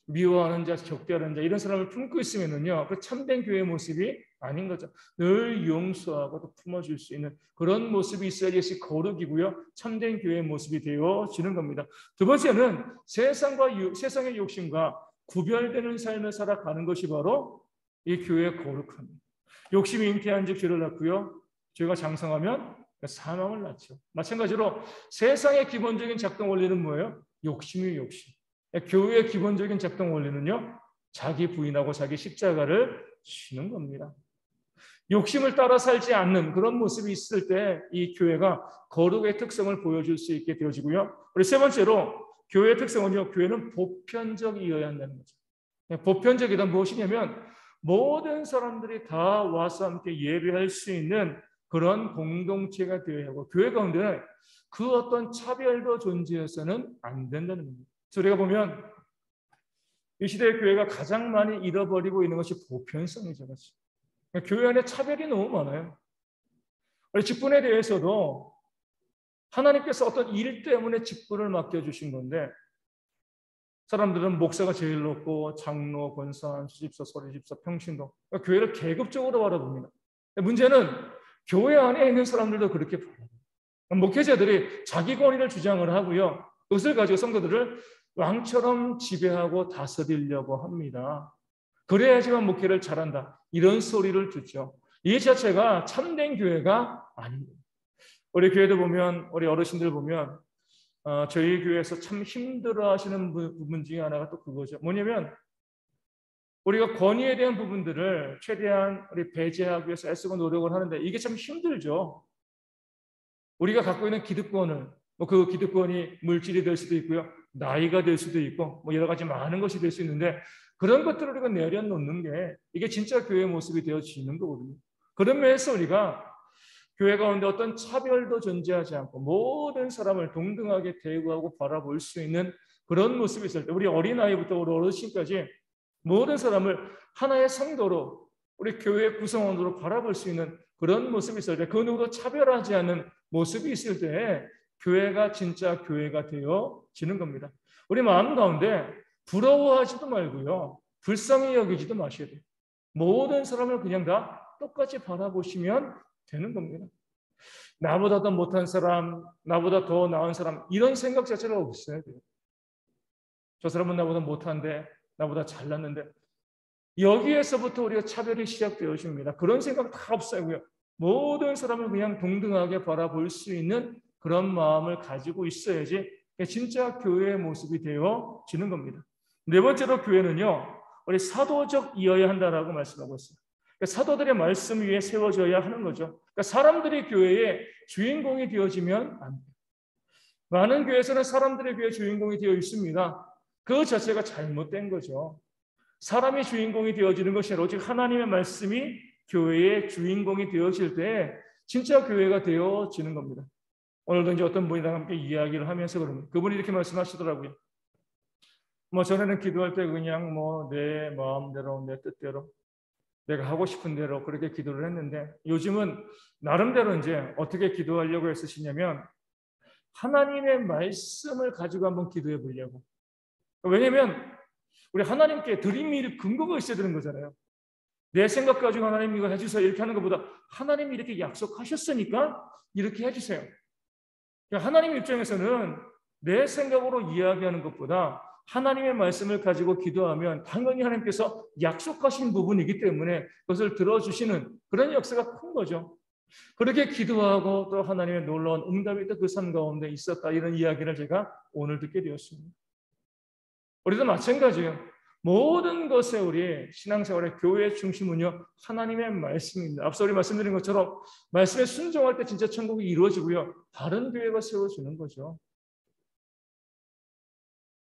미워하는 자, 적대하는 자 이런 사람을 품고 있으면은요, 그 참된 교회의 모습이 아닌 거죠. 늘 용서하고 또 품어줄 수 있는 그런 모습이 있어야지 이것이 거룩이고요, 참된 교회의 모습이 되어지는 겁니다. 두 번째는 세상의 욕심과 구별되는 삶을 살아가는 것이 바로 이 교회의 거룩함입니다. 욕심이 잉태한즉 죄를 낳고요, 죄가 장성하면 사망을 낳죠. 마찬가지로 세상의 기본적인 작동 원리는 뭐예요? 욕심이 욕심. 교회의 기본적인 작동 원리는요, 자기 부인하고 자기 십자가를 지는 겁니다. 욕심을 따라 살지 않는 그런 모습이 있을 때 이 교회가 거룩의 특성을 보여줄 수 있게 되어지고요. 우리 세 번째로 교회의 특성은요, 교회는 보편적이어야 한다는 거죠. 보편적이란 무엇이냐면 모든 사람들이 다 와서 함께 예배할 수 있는 그런 공동체가 되어야 하고, 교회 가운데 그 어떤 차별도 존재해서는 안 된다는 겁니다. 그래서 우리가 보면 이 시대의 교회가 가장 많이 잃어버리고 있는 것이 보편성이죠. 교회 안에 차별이 너무 많아요. 직분에 대해서도 하나님께서 어떤 일 때문에 직분을 맡겨주신 건데, 사람들은 목사가 제일 높고 장로, 권사, 수집사, 서리집사, 평신도, 그러니까 교회를 계급적으로 바라봅니다. 문제는 교회 안에 있는 사람들도 그렇게 바라봐요. 목회자들이 자기 권위를 주장을 하고요, 그것을 가지고 성도들을 왕처럼 지배하고 다스리려고 합니다. 그래야지만 목회를 잘한다, 이런 소리를 듣죠. 이 자체가 참된 교회가 아닙니다. 우리 교회도 보면, 우리 어르신들 보면 저희 교회에서 참 힘들어하시는 부분 중에 하나가 또 그거죠. 뭐냐면 우리가 권위에 대한 부분들을 최대한 우리 배제하기 위해서 애쓰고 노력을 하는데 이게 참 힘들죠. 우리가 갖고 있는 기득권을, 그 기득권이 물질이 될 수도 있고요, 나이가 될 수도 있고, 여러 가지 많은 것이 될 수 있는데, 그런 것들을 우리가 내려놓는 게 이게 진짜 교회의 모습이 되어지는 거거든요. 그런 면에서 우리가 교회 가운데 어떤 차별도 존재하지 않고 모든 사람을 동등하게 대우하고 바라볼 수 있는 그런 모습이 있을 때, 우리 어린아이부터 우리 어르신까지 모든 사람을 하나의 성도로, 우리 교회 구성원으로 바라볼 수 있는 그런 모습이 있을 때, 그 누구도 차별하지 않는 모습이 있을 때 교회가 진짜 교회가 되어지는 겁니다. 우리 마음 가운데 부러워하지도 말고요, 불쌍히 여기지도 마셔야 돼요. 모든 사람을 그냥 다 똑같이 바라보시면 되는 겁니다. 나보다 더 못한 사람, 나보다 더 나은 사람, 이런 생각 자체가 없어야 돼요. 저 사람은 나보다 못한데, 나보다 잘났는데, 여기에서부터 우리가 차별이 시작되어집니다. 그런 생각 다 없애고요, 모든 사람을 그냥 동등하게 바라볼 수 있는 그런 마음을 가지고 있어야지 진짜 교회의 모습이 되어지는 겁니다. 네 번째로 교회는요, 우리 사도적이어야 한다라고 말씀하고 있어요. 그러니까 사도들의 말씀 위에 세워져야 하는 거죠. 그러니까 사람들이 교회의 주인공이 되어지면 안 돼요. 많은 교회에서는 사람들의 교회 주인공이 되어 있습니다. 그 자체가 잘못된 거죠. 사람이 주인공이 되어지는 것이 아니라 오직 하나님의 말씀이 교회의 주인공이 되어질 때 진짜 교회가 되어지는 겁니다. 오늘도 이제 어떤 분이랑 함께 이야기를 하면서 그러면 그분이 이렇게 말씀하시더라고요. 전에는 기도할 때 그냥 내 마음대로, 내 뜻대로, 내가 하고 싶은 대로 그렇게 기도를 했는데, 요즘은 나름대로 이제 어떻게 기도하려고 했으시냐면 하나님의 말씀을 가지고 한번 기도해 보려고. 왜냐하면 우리 하나님께 드릴 근거가 있어야 되는 거잖아요. 내 생각 가지고 하나님 이거 해주세요 이렇게 하는 것보다 하나님이 이렇게 약속하셨으니까 이렇게 해주세요. 그러니까 하나님 입장에서는 내 생각으로 이야기하는 것보다 하나님의 말씀을 가지고 기도하면 당연히 하나님께서 약속하신 부분이기 때문에 그것을 들어주시는 그런 역사가 큰 거죠. 그렇게 기도하고 또 하나님의 놀라운 응답이 또 그 삶 가운데 있었다, 이런 이야기를 제가 오늘 듣게 되었습니다. 우리도 마찬가지예요. 모든 것에 우리 신앙생활의 교회의 중심은요, 하나님의 말씀입니다. 앞서 우리 말씀드린 것처럼 말씀에 순종할 때 진짜 천국이 이루어지고요, 바른 교회가 세워지는 거죠.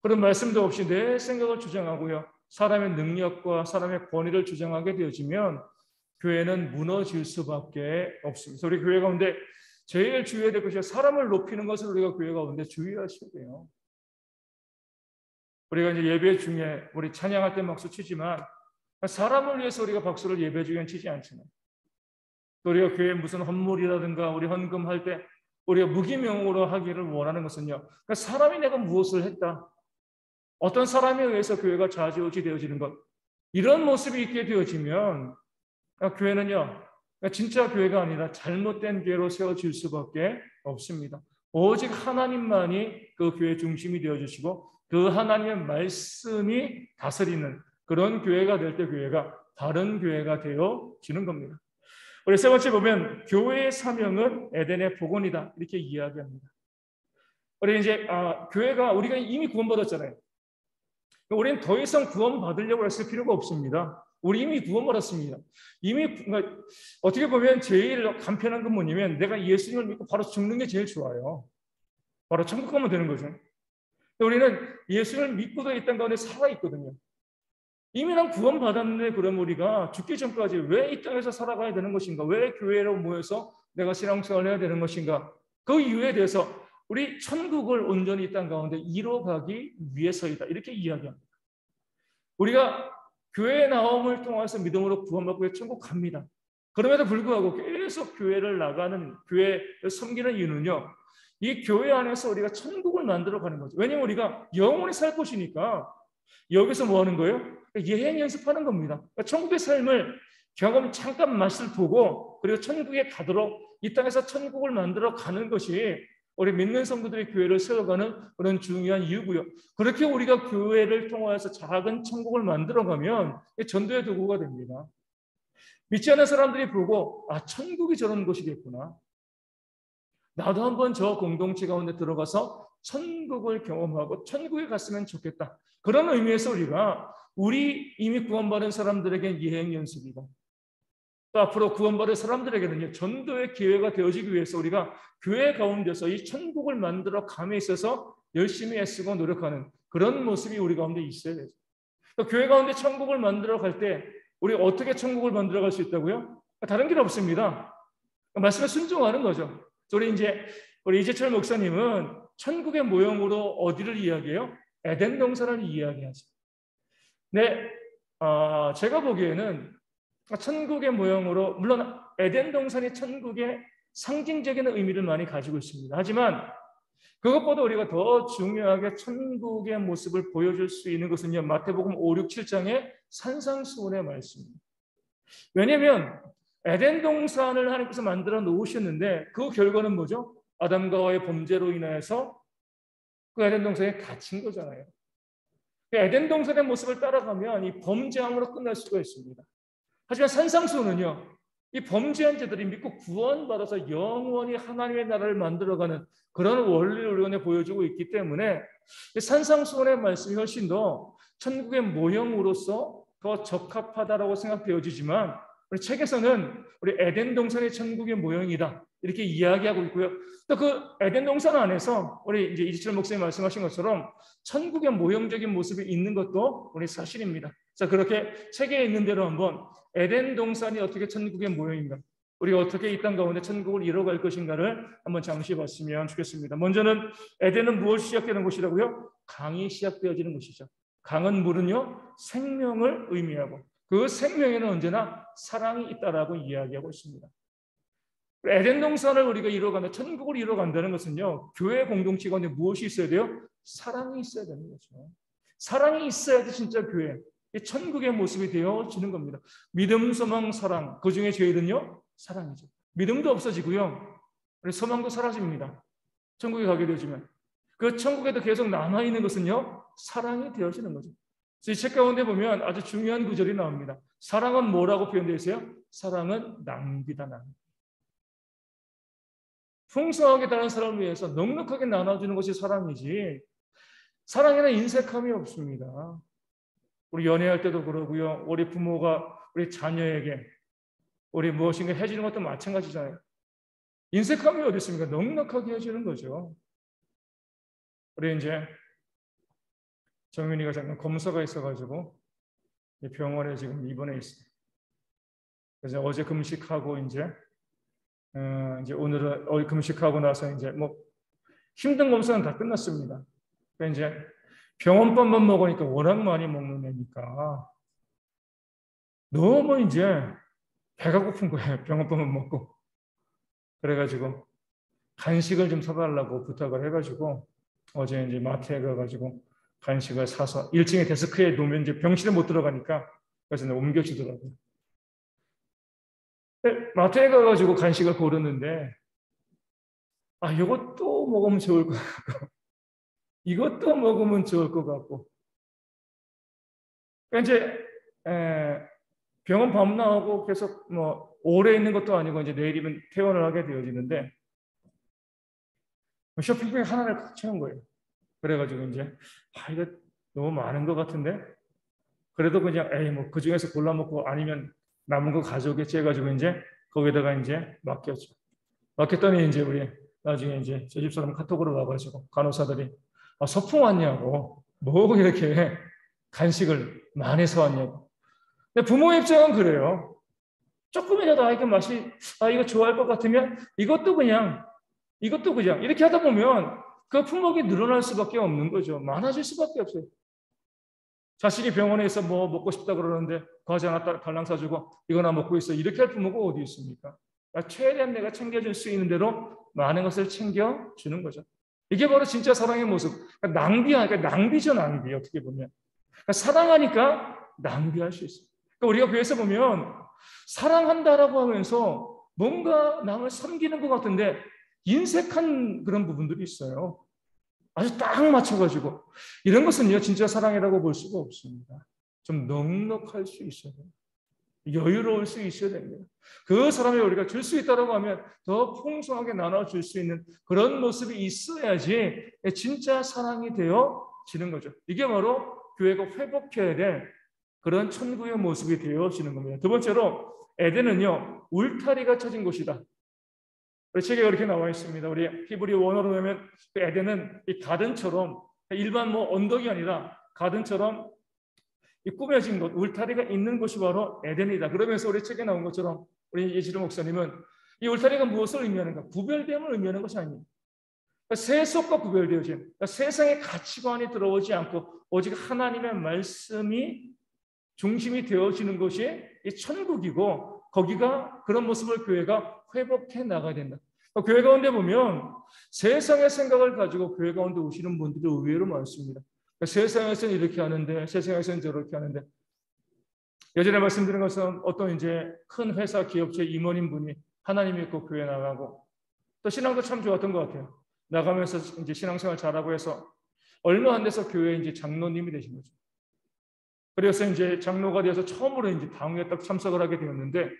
그런 말씀도 없이 내 생각을 주장하고요, 사람의 능력과 사람의 권위를 주장하게 되어지면 교회는 무너질 수밖에 없습니다. 우리 교회 가운데 제일 주의해야 될 것이 사람을 높이는 것을 우리가 교회 가운데 주의하셔야 돼요. 우리가 이제 예배 중에 우리 찬양할 때 박수 치지만 사람을 위해서 우리가 박수를 예배 중에 치지 않잖아요. 또 우리가 교회 무슨 헌물이라든가 우리 헌금할 때 우리가 무기명으로 하기를 원하는 것은요. 그러니까 사람이 내가 무엇을 했다. 어떤 사람에 의해서 교회가 좌지우지 되어지는 것. 이런 모습이 있게 되어지면 교회는요. 진짜 교회가 아니라 잘못된 교회로 세워질 수밖에 없습니다. 오직 하나님만이 그 교회 중심이 되어주시고 그 하나님의 말씀이 다스리는 그런 교회가 될 때 교회가 다른 교회가 되어지는 겁니다. 우리 세 번째 보면 교회의 사명은 에덴의 복원이다 이렇게 이야기합니다. 우리 이제 교회가 우리가 이미 구원받았잖아요. 우리는 더 이상 구원받으려고 했을 필요가 없습니다. 우리 이미 구원받았습니다. 이미 어떻게 보면 제일 간편한 건 뭐냐면 내가 예수님을 믿고 바로 죽는 게 제일 좋아요. 바로 천국 가면 되는 거죠. 우리는 예수를 믿고도 이 땅 가운데 살아있거든요. 이미 난 구원받았는데 그럼 우리가 죽기 전까지 왜 이 땅에서 살아가야 되는 것인가? 왜 교회로 모여서 내가 신앙생활을 해야 되는 것인가? 그 이유에 대해서 우리 천국을 온전히 이 땅 가운데 이뤄가기 위해서이다. 이렇게 이야기합니다. 우리가 교회에 나옴을 통해서 믿음으로 구원받고 천국 갑니다. 그럼에도 불구하고 계속 교회를 나가는, 교회를 섬기는 이유는요. 이 교회 안에서 우리가 천국을 만들어 가는 거죠. 왜냐하면 우리가 영원히 살 것이니까 여기서 뭐 하는 거예요? 예행 연습하는 겁니다. 그러니까 천국의 삶을 경험 잠깐 맛을 보고 그리고 천국에 가도록 이 땅에서 천국을 만들어 가는 것이 우리 믿는 성도들이 교회를 세워가는 그런 중요한 이유고요. 그렇게 우리가 교회를 통해서 작은 천국을 만들어가면 전도의 도구가 됩니다. 믿지 않는 사람들이 보고 천국이 저런 곳이겠구나. 나도 한번 저 공동체 가운데 들어가서 천국을 경험하고 천국에 갔으면 좋겠다. 그런 의미에서 우리 이미 구원받은 사람들에게 예행 연습이다. 또 앞으로 구원받을 사람들에게는요, 전도의 기회가 되어지기 위해서 우리가 교회 가운데서 이 천국을 만들어 감에 있어서 열심히 애쓰고 노력하는 그런 모습이 우리 가운데 있어야 되죠. 교회 가운데 천국을 만들어 갈 때 우리 어떻게 천국을 만들어 갈 수 있다고요? 다른 길 없습니다. 말씀에 순종하는 거죠. 우리 이재철 목사님은 천국의 모형으로 어디를 이야기해요? 에덴 동산을 이야기하죠. 네, 제가 보기에는 천국의 모형으로 물론 에덴 동산이 천국의 상징적인 의미를 많이 가지고 있습니다. 하지만 그것보다 우리가 더 중요하게 천국의 모습을 보여줄 수 있는 것은요. 마태복음 5, 6, 7장의 산상수훈의 말씀입니다. 왜냐하면 에덴 동산을 하나님께서 만들어 놓으셨는데 그 결과는 뭐죠? 아담과 하와의 범죄로 인해서 그 에덴 동산에 갇힌 거잖아요. 에덴 동산의 모습을 따라가면 이 범죄함으로 끝날 수가 있습니다. 하지만 산상수훈은요, 이 범죄한 자들이 믿고 구원받아서 영원히 하나님의 나라를 만들어가는 그런 원리를 우리가 보여주고 있기 때문에 산상수훈의 말씀이 훨씬 더 천국의 모형으로서 더 적합하다라고 생각되어지지만 우리 책에서는 우리 에덴 동산의 천국의 모형이다 이렇게 이야기하고 있고요. 또 그 에덴 동산 안에서 우리 이제 이지철 목사님 말씀하신 것처럼 천국의 모형적인 모습이 있는 것도 우리 사실입니다. 자, 그렇게 책에 있는 대로 한번 에덴 동산이 어떻게 천국의 모형인가, 우리가 어떻게 이 땅 가운데 천국을 이뤄갈 것인가를 한번 잠시 봤으면 좋겠습니다. 먼저는 에덴은 무엇이 시작되는 곳이라고요? 강이 시작되어지는 곳이죠. 강은 물은요 생명을 의미하고 그 생명에는 언제나 사랑이 있다라고 이야기하고 있습니다. 에덴 동산을 우리가 이뤄가면 천국을 이뤄간다는 것은요 교회 공동체 가운데 무엇이 있어야 돼요? 사랑이 있어야 되는 거죠. 사랑이 있어야지 진짜 교회, 천국의 모습이 되어지는 겁니다. 믿음, 소망, 사랑, 그 중에 제일은요 사랑이죠. 믿음도 없어지고요 우리 소망도 사라집니다. 천국에 가게 되어지면 그 천국에도 계속 남아있는 것은요 사랑이 되어지는 거죠. 이 책 가운데 보면 아주 중요한 구절이 나옵니다. 사랑은 뭐라고 표현되어 있어요? 사랑은 낭비다. 낭비. 풍성하게 다른 사람을 위해서 넉넉하게 나눠주는 것이 사랑이지 사랑에는 인색함이 없습니다. 우리 연애할 때도 그러고요. 우리 부모가 우리 자녀에게 우리 무엇인가 해주는 것도 마찬가지잖아요. 인색함이 어디 있습니까? 넉넉하게 해주는 거죠. 우리 이제 정윤이가 잠깐 검사가 있어가지고 병원에 지금 입원해 있어요. 그래서 어제 금식하고 이제 오늘은 금식하고 나서 이제 뭐 힘든 검사는 다 끝났습니다. 그러니까 이제 병원밥만 먹으니까 워낙 많이 먹는 애니까 너무 이제 배가 고픈 거예요. 병원밥만 먹고. 그래가지고 간식을 좀 사달라고 부탁을 해가지고 어제 이제 마트에 가가지고 간식을 사서 1층에 데스크에 놓으면 이제 병실에 못 들어가니까 그래서 옮겨주더라고요. 마트에 가가지고 간식을 고르는데 이것도 먹으면 좋을 것 같고 이것도 먹으면 좋을 것 같고 그러니까 이제 병원 밥 나오고 계속 뭐 오래 있는 것도 아니고 이제 내일이면 퇴원을 하게 되어지는데 쇼핑백에 하나를 꽉 채운 거예요. 그래가지고 이제 이거 너무 많은 것 같은데 그래도 그냥 에이 뭐 그 중에서 골라 먹고 아니면 남은 거 가져오겠지 해가지고 이제 거기다가 이제 맡겼죠. 맡겼더니 이제 우리 나중에 이제 저 집사람 카톡으로 와가지고 간호사들이 소풍 왔냐고 뭐 이렇게 간식을 많이 사왔냐고. 근데 부모 입장은 그래요. 조금이라도 아이가 맛이 이거 좋아할 것 같으면 이것도 그냥 이렇게 하다 보면 그 품목이 늘어날 수밖에 없는 거죠. 많아질 수밖에 없어요. 자식이 병원에서 뭐 먹고 싶다 그러는데 과자 하나 달랑 사주고 이거나 먹고 있어. 이렇게 할 부모가 어디 있습니까? 최대한 내가 챙겨줄 수 있는 대로 많은 것을 챙겨주는 거죠. 이게 바로 진짜 사랑의 모습. 낭비죠, 낭비. 어떻게 보면. 사랑하니까 낭비할 수 있어요. 우리가 교회에서 보면 사랑한다라고 하면서 뭔가 남을 섬기는 것 같은데 인색한 그런 부분들이 있어요. 아주 딱 맞춰가지고 이런 것은요 진짜 사랑이라고 볼 수가 없습니다. 좀 넉넉할 수 있어야 돼요. 여유로울 수 있어야 됩니다. 그 사람이 우리가 줄 수 있다고 하면 더 풍성하게 나눠줄 수 있는 그런 모습이 있어야지 진짜 사랑이 되어지는 거죠. 이게 바로 교회가 회복해야 될 그런 천국의 모습이 되어지는 겁니다. 두 번째로 에덴은요 울타리가 쳐진 곳이다. 우리 책에 그렇게 나와 있습니다. 우리 히브리 원어로 보면 에덴은 이 가든처럼 일반 뭐 언덕이 아니라 가든처럼 이 꾸며진 곳, 울타리가 있는 곳이 바로 에덴이다. 그러면서 우리 책에 나온 것처럼 우리 예지로 목사님은 이 울타리가 무엇을 의미하는가? 구별됨을 의미하는 것이 아닙니다. 세속과 구별되어진 세상의 가치관이 들어오지 않고 오직 하나님의 말씀이 중심이 되어지는 것이 이 천국이고 거기가 그런 모습을 교회가 회복해 나가야 된다. 교회 가운데 보면 세상의 생각을 가지고 교회 가운데 오시는 분들이 의외로 많습니다. 세상에서는 이렇게 하는데 세상에서는 저렇게 하는데 예전에 말씀드린 것은 어떤 이제 큰 회사 기업체 임원인 분이 하나님 믿고 교회 나가고 또 신앙도 참 좋았던 것 같아요. 나가면서 이제 신앙생활 잘하고 해서 얼마 안 돼서 교회 이제 장로님이 되신 거죠. 그래서 이제 장로가 되어서 처음으로 이제 당회에 딱 참석을 하게 되었는데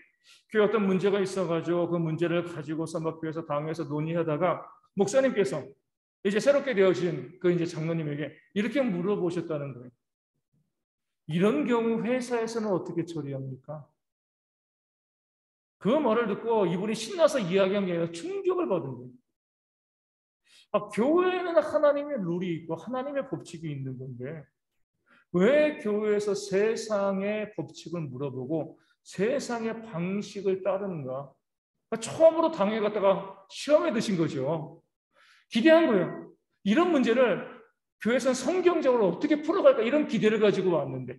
교회 어떤 문제가 있어가지고 그 문제를 가지고서 막 교회에서 당회에서 논의하다가 목사님께서 이제 새롭게 되어진 그 이제 장로님에게 이렇게 물어보셨다는 거예요. 이런 경우 회사에서는 어떻게 처리합니까? 그 말을 듣고 이분이 신나서 이야기한 게 아니라 충격을 받은 거예요. 교회에는 하나님의 룰이 있고 하나님의 법칙이 있는 건데 왜 교회에서 세상의 법칙을 물어보고 세상의 방식을 따르는가? 처음으로 당회 갔다가 시험에 드신 거죠. 기대한 거예요. 이런 문제를 교회에서는 성경적으로 어떻게 풀어갈까 이런 기대를 가지고 왔는데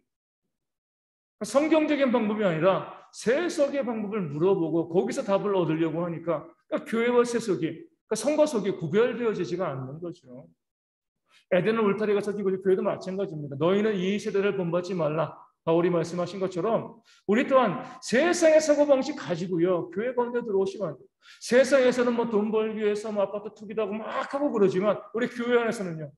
성경적인 방법이 아니라 세속의 방법을 물어보고 거기서 답을 얻으려고 하니까 교회와 세속이 성과 속이 구별되어지지가 않는 거죠. 에덴은 울타리가 쳐진 것이 교회도 마찬가지입니다. 너희는 이 세대를 본받지 말라. 바울이 말씀하신 것처럼 우리 또한 세상의 사고방식 가지고요. 교회 가운데 들어오시면 안 돼요. 세상에서는 뭐 돈 벌기 위해서 뭐 아파트 투기도 하고 막 하고 그러지만 우리 교회 안에서는요.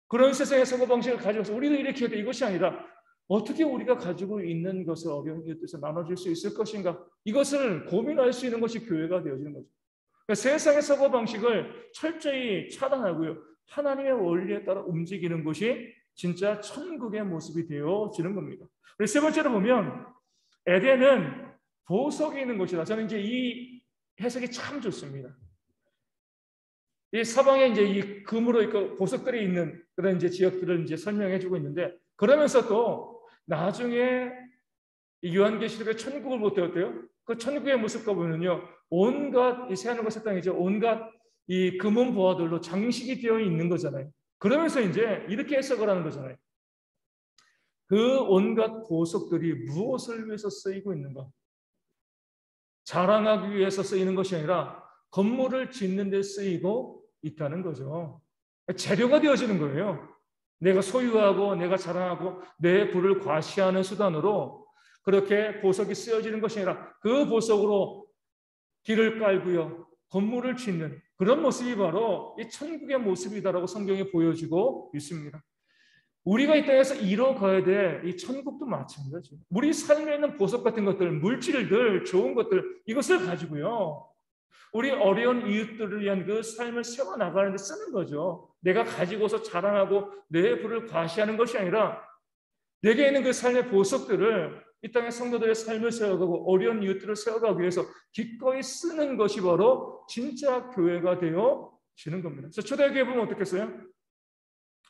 그런 세상의 사고방식을 가지고서 우리도 이렇게 해야 돼. 이것이 아니라 어떻게 우리가 가지고 있는 것을 어려운 이웃에서 나눠줄 수 있을 것인가. 이것을 고민할 수 있는 것이 교회가 되어지는 거죠. 그러니까 세상의 사고방식을 철저히 차단하고요. 하나님의 원리에 따라 움직이는 것이 진짜 천국의 모습이 되어지는 겁니다. 그리고 세 번째로 보면 에덴은 보석이 있는 곳이다. 저는 이제 이 해석이 참 좋습니다. 이 사방에 이제 이 금으로 있고 보석들이 있는 그런 이제 지역들을 이제 설명해주고 있는데 그러면서 또 나중에 이 요한계시록의 천국을 못 되었대요. 그 천국의 모습과 보면요, 온갖 이 새하늘과 새 땅이죠. 온갖 이 금은 보화들로 장식이 되어 있는 거잖아요. 그러면서 이제 이렇게 해석을 하는 거잖아요. 그 온갖 보석들이 무엇을 위해서 쓰이고 있는가? 자랑하기 위해서 쓰이는 것이 아니라 건물을 짓는 데 쓰이고 있다는 거죠. 재료가 되어지는 거예요. 내가 소유하고 내가 자랑하고 내 부를 과시하는 수단으로 그렇게 보석이 쓰여지는 것이 아니라 그 보석으로 길을 깔고요. 건물을 짓는 그런 모습이 바로 이 천국의 모습이다라고 성경에 보여주고 있습니다. 우리가 이 땅에서 이뤄가야 될 이 천국도 마찬가지예요. 우리 삶에 있는 보석 같은 것들, 물질들, 좋은 것들 이것을 가지고요. 우리 어려운 이웃들을 위한 그 삶을 세워나가는 데 쓰는 거죠. 내가 가지고서 자랑하고 내 부를 과시하는 것이 아니라 내게 있는 그 삶의 보석들을 이 땅의 성도들의 삶을 세워가고 어려운 이웃들을 세워가기 위해서 기꺼이 쓰는 것이 바로 진짜 교회가 되어지는 겁니다. 그래서 초대교회 보면 어떻겠어요?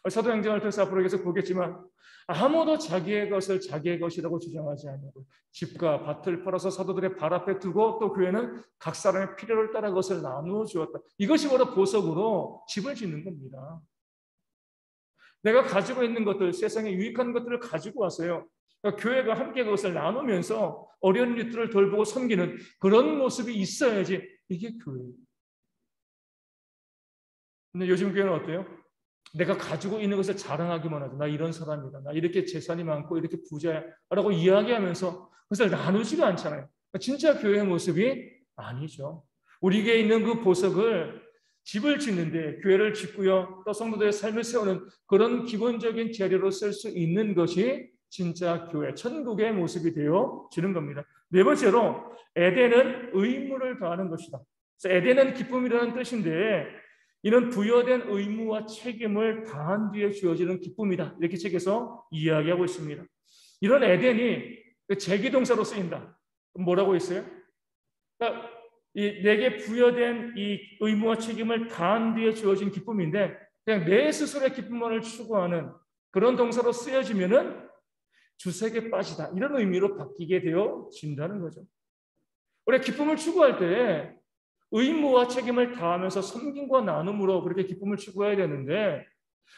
사도행전을 통해서 앞으로 계속 보겠지만 아무도 자기의 것을 자기의 것이라고 주장하지 않고 집과 밭을 팔아서 사도들의 발 앞에 두고 또 교회는 각 사람의 필요를 따라 그것을 나누어 주었다. 이것이 바로 보석으로 집을 짓는 겁니다. 내가 가지고 있는 것들, 세상에 유익한 것들을 가지고 왔어요. 그러니까 교회가 함께 그것을 나누면서 어려운 이들을 돌보고 섬기는 그런 모습이 있어야지 이게 교회예요. 근데 요즘 교회는 어때요? 내가 가지고 있는 것을 자랑하기만 하죠. 나 이런 사람이다. 나 이렇게 재산이 많고 이렇게 부자야라고 이야기하면서 그것을 나누지가 않잖아요. 진짜 교회의 모습이 아니죠. 우리에게 있는 그 보석을 집을 짓는데 교회를 짓고요. 또 성도들의 삶을 세우는 그런 기본적인 재료로 쓸 수 있는 것이 진짜 교회, 천국의 모습이 되어지는 겁니다. 네 번째로 에덴은 의무를 다하는 것이다. 그래서 에덴은 기쁨이라는 뜻인데 이는 부여된 의무와 책임을 다한 뒤에 주어지는 기쁨이다. 이렇게 책에서 이야기하고 있습니다. 이런 에덴이 제기동사로 쓰인다. 뭐라고 있어요? 그러니까 내게 부여된 이 의무와 책임을 다한 뒤에 주어진 기쁨인데 그냥 내 스스로의 기쁨만을 추구하는 그런 동사로 쓰여지면은 주색에 빠지다. 이런 의미로 바뀌게 되어진다는 거죠. 우리가 기쁨을 추구할 때 의무와 책임을 다하면서 섬김과 나눔으로 그렇게 기쁨을 추구해야 되는데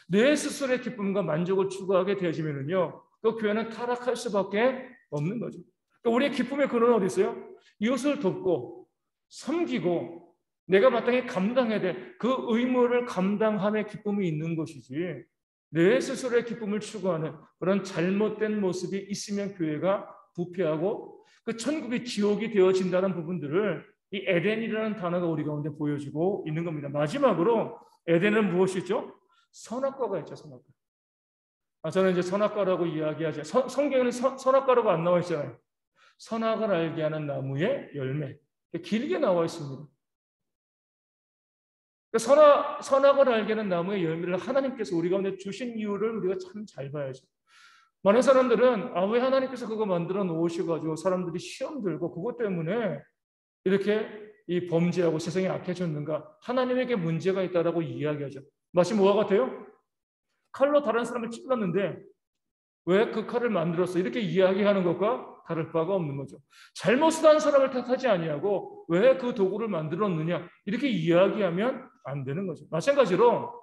내 스스로의 기쁨과 만족을 추구하게 되어지면요, 그 교회는 타락할 수밖에 없는 거죠. 그러니까 우리의 기쁨의 근원은 어디 있어요? 이웃을 돕고 섬기고 내가 마땅히 감당해야 될 그 의무를 감당함의 기쁨이 있는 것이지 내 스스로의 기쁨을 추구하는 그런 잘못된 모습이 있으면 교회가 부패하고 그 천국이 지옥이 되어진다는 부분들을 이 에덴이라는 단어가 우리 가운데 보여주고 있는 겁니다. 마지막으로 에덴은 무엇이죠? 선악과가 있죠. 선악과. 저는 이제 선악과라고 이야기하죠. 성경에는 선악과라고 안 나와 있잖아요. 선악을 알게 하는 나무의 열매. 길게 나와 있습니다. 선악을 알게 하는 나무의 열매를 하나님께서 우리 가운데 주신 이유를 우리가 참 잘 봐야죠. 많은 사람들은 왜 하나님께서 그거 만들어 놓으셔가지고 사람들이 시험 들고 그것 때문에 이렇게 이 범죄하고 세상이 악해졌는가? 하나님에게 문제가 있다라고 이야기하죠. 마치 뭐와 같아요? 칼로 다른 사람을 찔렀는데 왜 그 칼을 만들었어? 이렇게 이야기하는 것과 다를 바가 없는 거죠. 잘못을 한 사람을 탓하지 아니하고 왜 그 도구를 만들었느냐? 이렇게 이야기하면 안 되는 거죠. 마찬가지로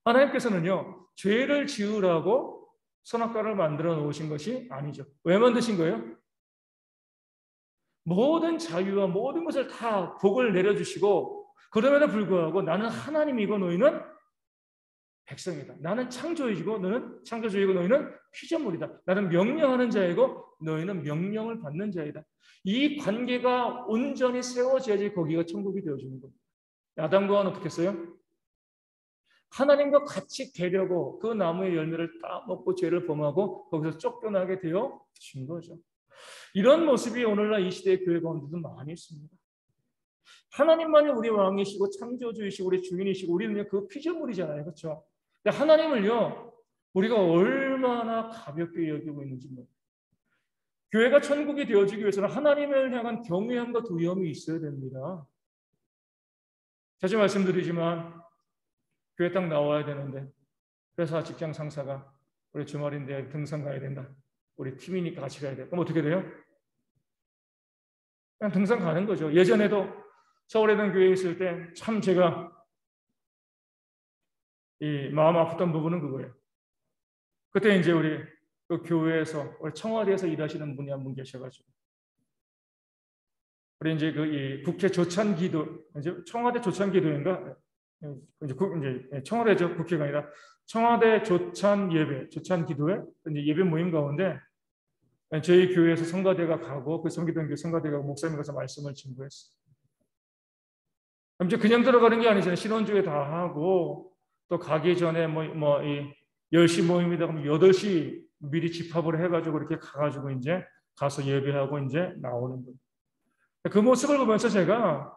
하나님께서는요, 죄를 지으라고 선악과를 만들어 놓으신 것이 아니죠. 왜 만드신 거예요? 모든 자유와 모든 것을 다 복을 내려주시고 그럼에도 불구하고 나는 하나님이고 너희는 백성이다. 나는 창조주이고 너는 창조주이고 너희는 피조물이다. 나는 명령하는 자이고 너희는 명령을 받는 자이다. 이 관계가 온전히 세워져야지 거기가 천국이 되어지는 겁니다. 아담과 하와는 어떻게 했어요? 하나님과 같이 되려고 그 나무의 열매를 따먹고 죄를 범하고 거기서 쫓겨나게 되어진 거죠. 이런 모습이 오늘날 이 시대의 교회 가운데도 많이 있습니다. 하나님만이 우리 왕이시고 창조주이시고 우리 주인이시고 우리는 그 피조물이잖아요. 그렇죠? 근데 하나님을요, 우리가 얼마나 가볍게 여기고 있는지 모르겠어요. 교회가 천국이 되어지기 위해서는 하나님을 향한 경외함과 두려움이 있어야 됩니다. 자주 말씀드리지만 교회 딱 나와야 되는데 회사 직장 상사가 우리 주말인데 등산 가야 된다. 우리 팀이니까 같이 가야 돼. 그럼 어떻게 돼요? 그냥 등산 가는 거죠. 예전에도 서울에 있는 교회에 있을 때 참 제가 이 마음 아팠던 부분은 그거예요. 그때 이제 우리 그 교회에서 우리 청와대에서 일하시는 분이 한 분 계셔가지고 우리 이제 그 이 국회 조찬 기도 이제 청와대 조찬 기도인가 이제 청와대죠 국회가 아니라 청와대 조찬 예배 조찬 기도회 이제 예배 모임 가운데 저희 교회에서 성가대가 가고 그 성기동 교회 성가대가 목사님 가서 말씀을 증거했어요. 이제 그냥 들어가는 게 아니잖아요. 신원주에 다 하고 또 가기 전에 이 10시 모임이다 그러면 8시 미리 집합을 해가지고 이렇게 가가지고 이제 가서 예배하고 이제 나오는 거예요. 그 모습을 보면서 제가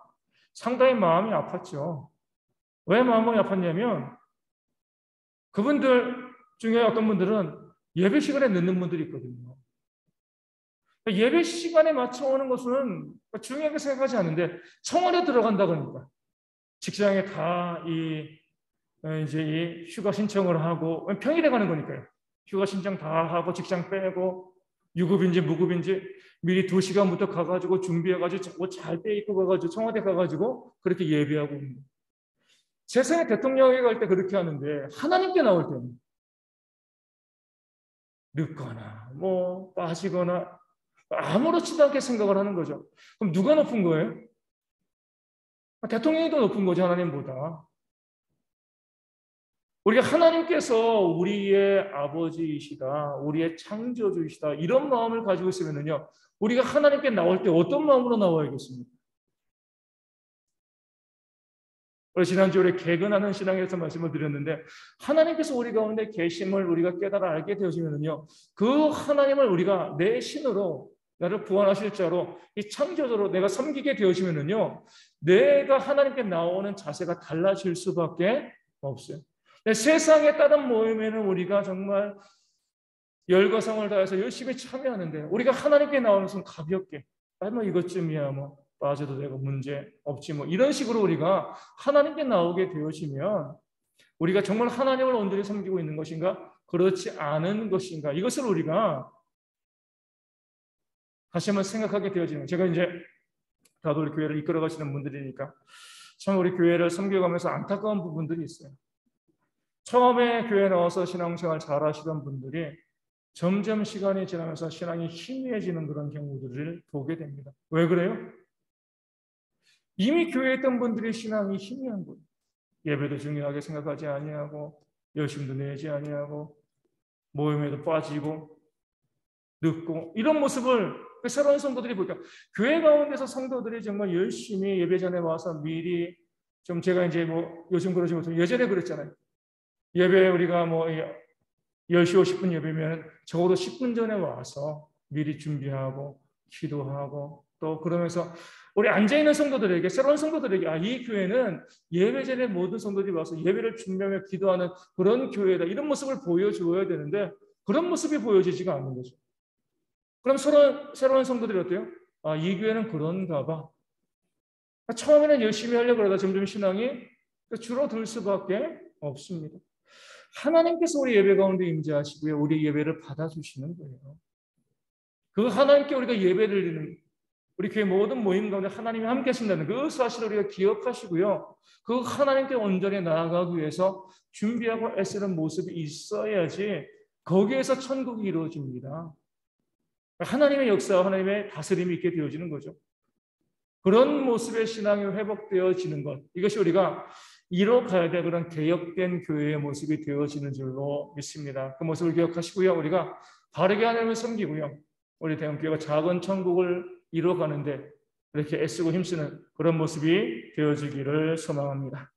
상당히 마음이 아팠죠. 왜 마음이 아팠냐면 그분들 중에 어떤 분들은 예배 시간에 늦는 분들이 있거든요. 예배 시간에 맞춰오는 것은 중요하게 생각하지 않는데 청원에 들어간다 그러니까 직장에 다 이제 이 휴가 신청을 하고 평일에 가는 거니까요. 휴가 신청 다 하고 직장 빼고 유급인지 무급인지 미리 2시간부터 가가지고 준비해가지고 옷 잘 빼입고 가가지고 청와대 가가지고 그렇게 예배하고 있는 거예요. 세상에 대통령에 갈 때 그렇게 하는데 하나님께 나올 때는 늦거나 빠지거나 아무렇지도 않게 생각을 하는 거죠. 그럼 누가 높은 거예요? 대통령이 더 높은 거죠, 하나님보다. 우리가 하나님께서 우리의 아버지이시다, 우리의 창조주이시다 이런 마음을 가지고 있으면요, 우리가 하나님께 나올 때 어떤 마음으로 나와야겠습니까? 지난주에 우리 개근하는 신앙에서 말씀을 드렸는데 하나님께서 우리 가운데 계심을 우리가 깨달아 알게 되어지면요, 그 하나님을 우리가 내 신으로 나를 구원하실 자로 이 창조주로 내가 섬기게 되어지면요, 내가 하나님께 나오는 자세가 달라질 수밖에 없어요. 세상에 다른 모임에는 우리가 정말 열과 성을 다해서 열심히 참여하는데 우리가 하나님께 나오는 순간 가볍게 이것쯤이야 빠져도 되고 문제 없지 이런 식으로 우리가 하나님께 나오게 되어지면 우리가 정말 하나님을 온전히 섬기고 있는 것인가 그렇지 않은 것인가 이것을 우리가 다시 한번 생각하게 되어지는 제가 이제 다들 우리 교회를 이끌어 가시는 분들이니까 참 우리 교회를 섬겨가면서 안타까운 부분들이 있어요. 처음에 교회에 나와서 신앙생활 잘 하시던 분들이 점점 시간이 지나면서 신앙이 희미해지는 그런 경우들을 보게 됩니다. 왜 그래요? 이미 교회에 있던 분들이 신앙이 희미한 거예요. 예배도 중요하게 생각하지 아니하고 열심도 내지 아니하고 모임에도 빠지고 늦고 이런 모습을 새로운 성도들이 보니까 교회 가운데서 성도들이 정말 열심히 예배 전에 와서 미리 좀 제가 이제 요즘 그러지 못하고 예전에 그랬잖아요. 예배 우리가 10시 50분 예배면 적어도 10분 전에 와서 미리 준비하고 기도하고 또 그러면서 우리 앉아있는 성도들에게 새로운 성도들에게 이 교회는 예배 전에 모든 성도들이 와서 예배를 준비하며 기도하는 그런 교회다 이런 모습을 보여줘야 되는데 그런 모습이 보여지지가 않는 거죠. 그럼 새로운 성도들이 어때요? 이 교회는 그런가 봐. 처음에는 열심히 하려고 그러다 점점 신앙이 줄어들 수밖에 없습니다. 하나님께서 우리 예배 가운데 임재하시고요. 우리 예배를 받아주시는 거예요. 그 하나님께 우리가 예배를 드리는 우리 교회 모든 모임 가운데 하나님이 함께 하신다는 그 사실을 우리가 기억하시고요. 그 하나님께 온전히 나아가기 위해서 준비하고 애쓰는 모습이 있어야지 거기에서 천국이 이루어집니다. 하나님의 역사와 하나님의 다스림이 있게 되어지는 거죠. 그런 모습의 신앙이 회복되어지는 것 이것이 우리가 이뤄가야 될 그런 개혁된 교회의 모습이 되어지는 줄로 믿습니다. 그 모습을 기억하시고요. 우리가 바르게 하나님을 섬기고요. 우리 대형교회가 작은 천국을 이뤄가는데 이렇게 애쓰고 힘쓰는 그런 모습이 되어지기를 소망합니다.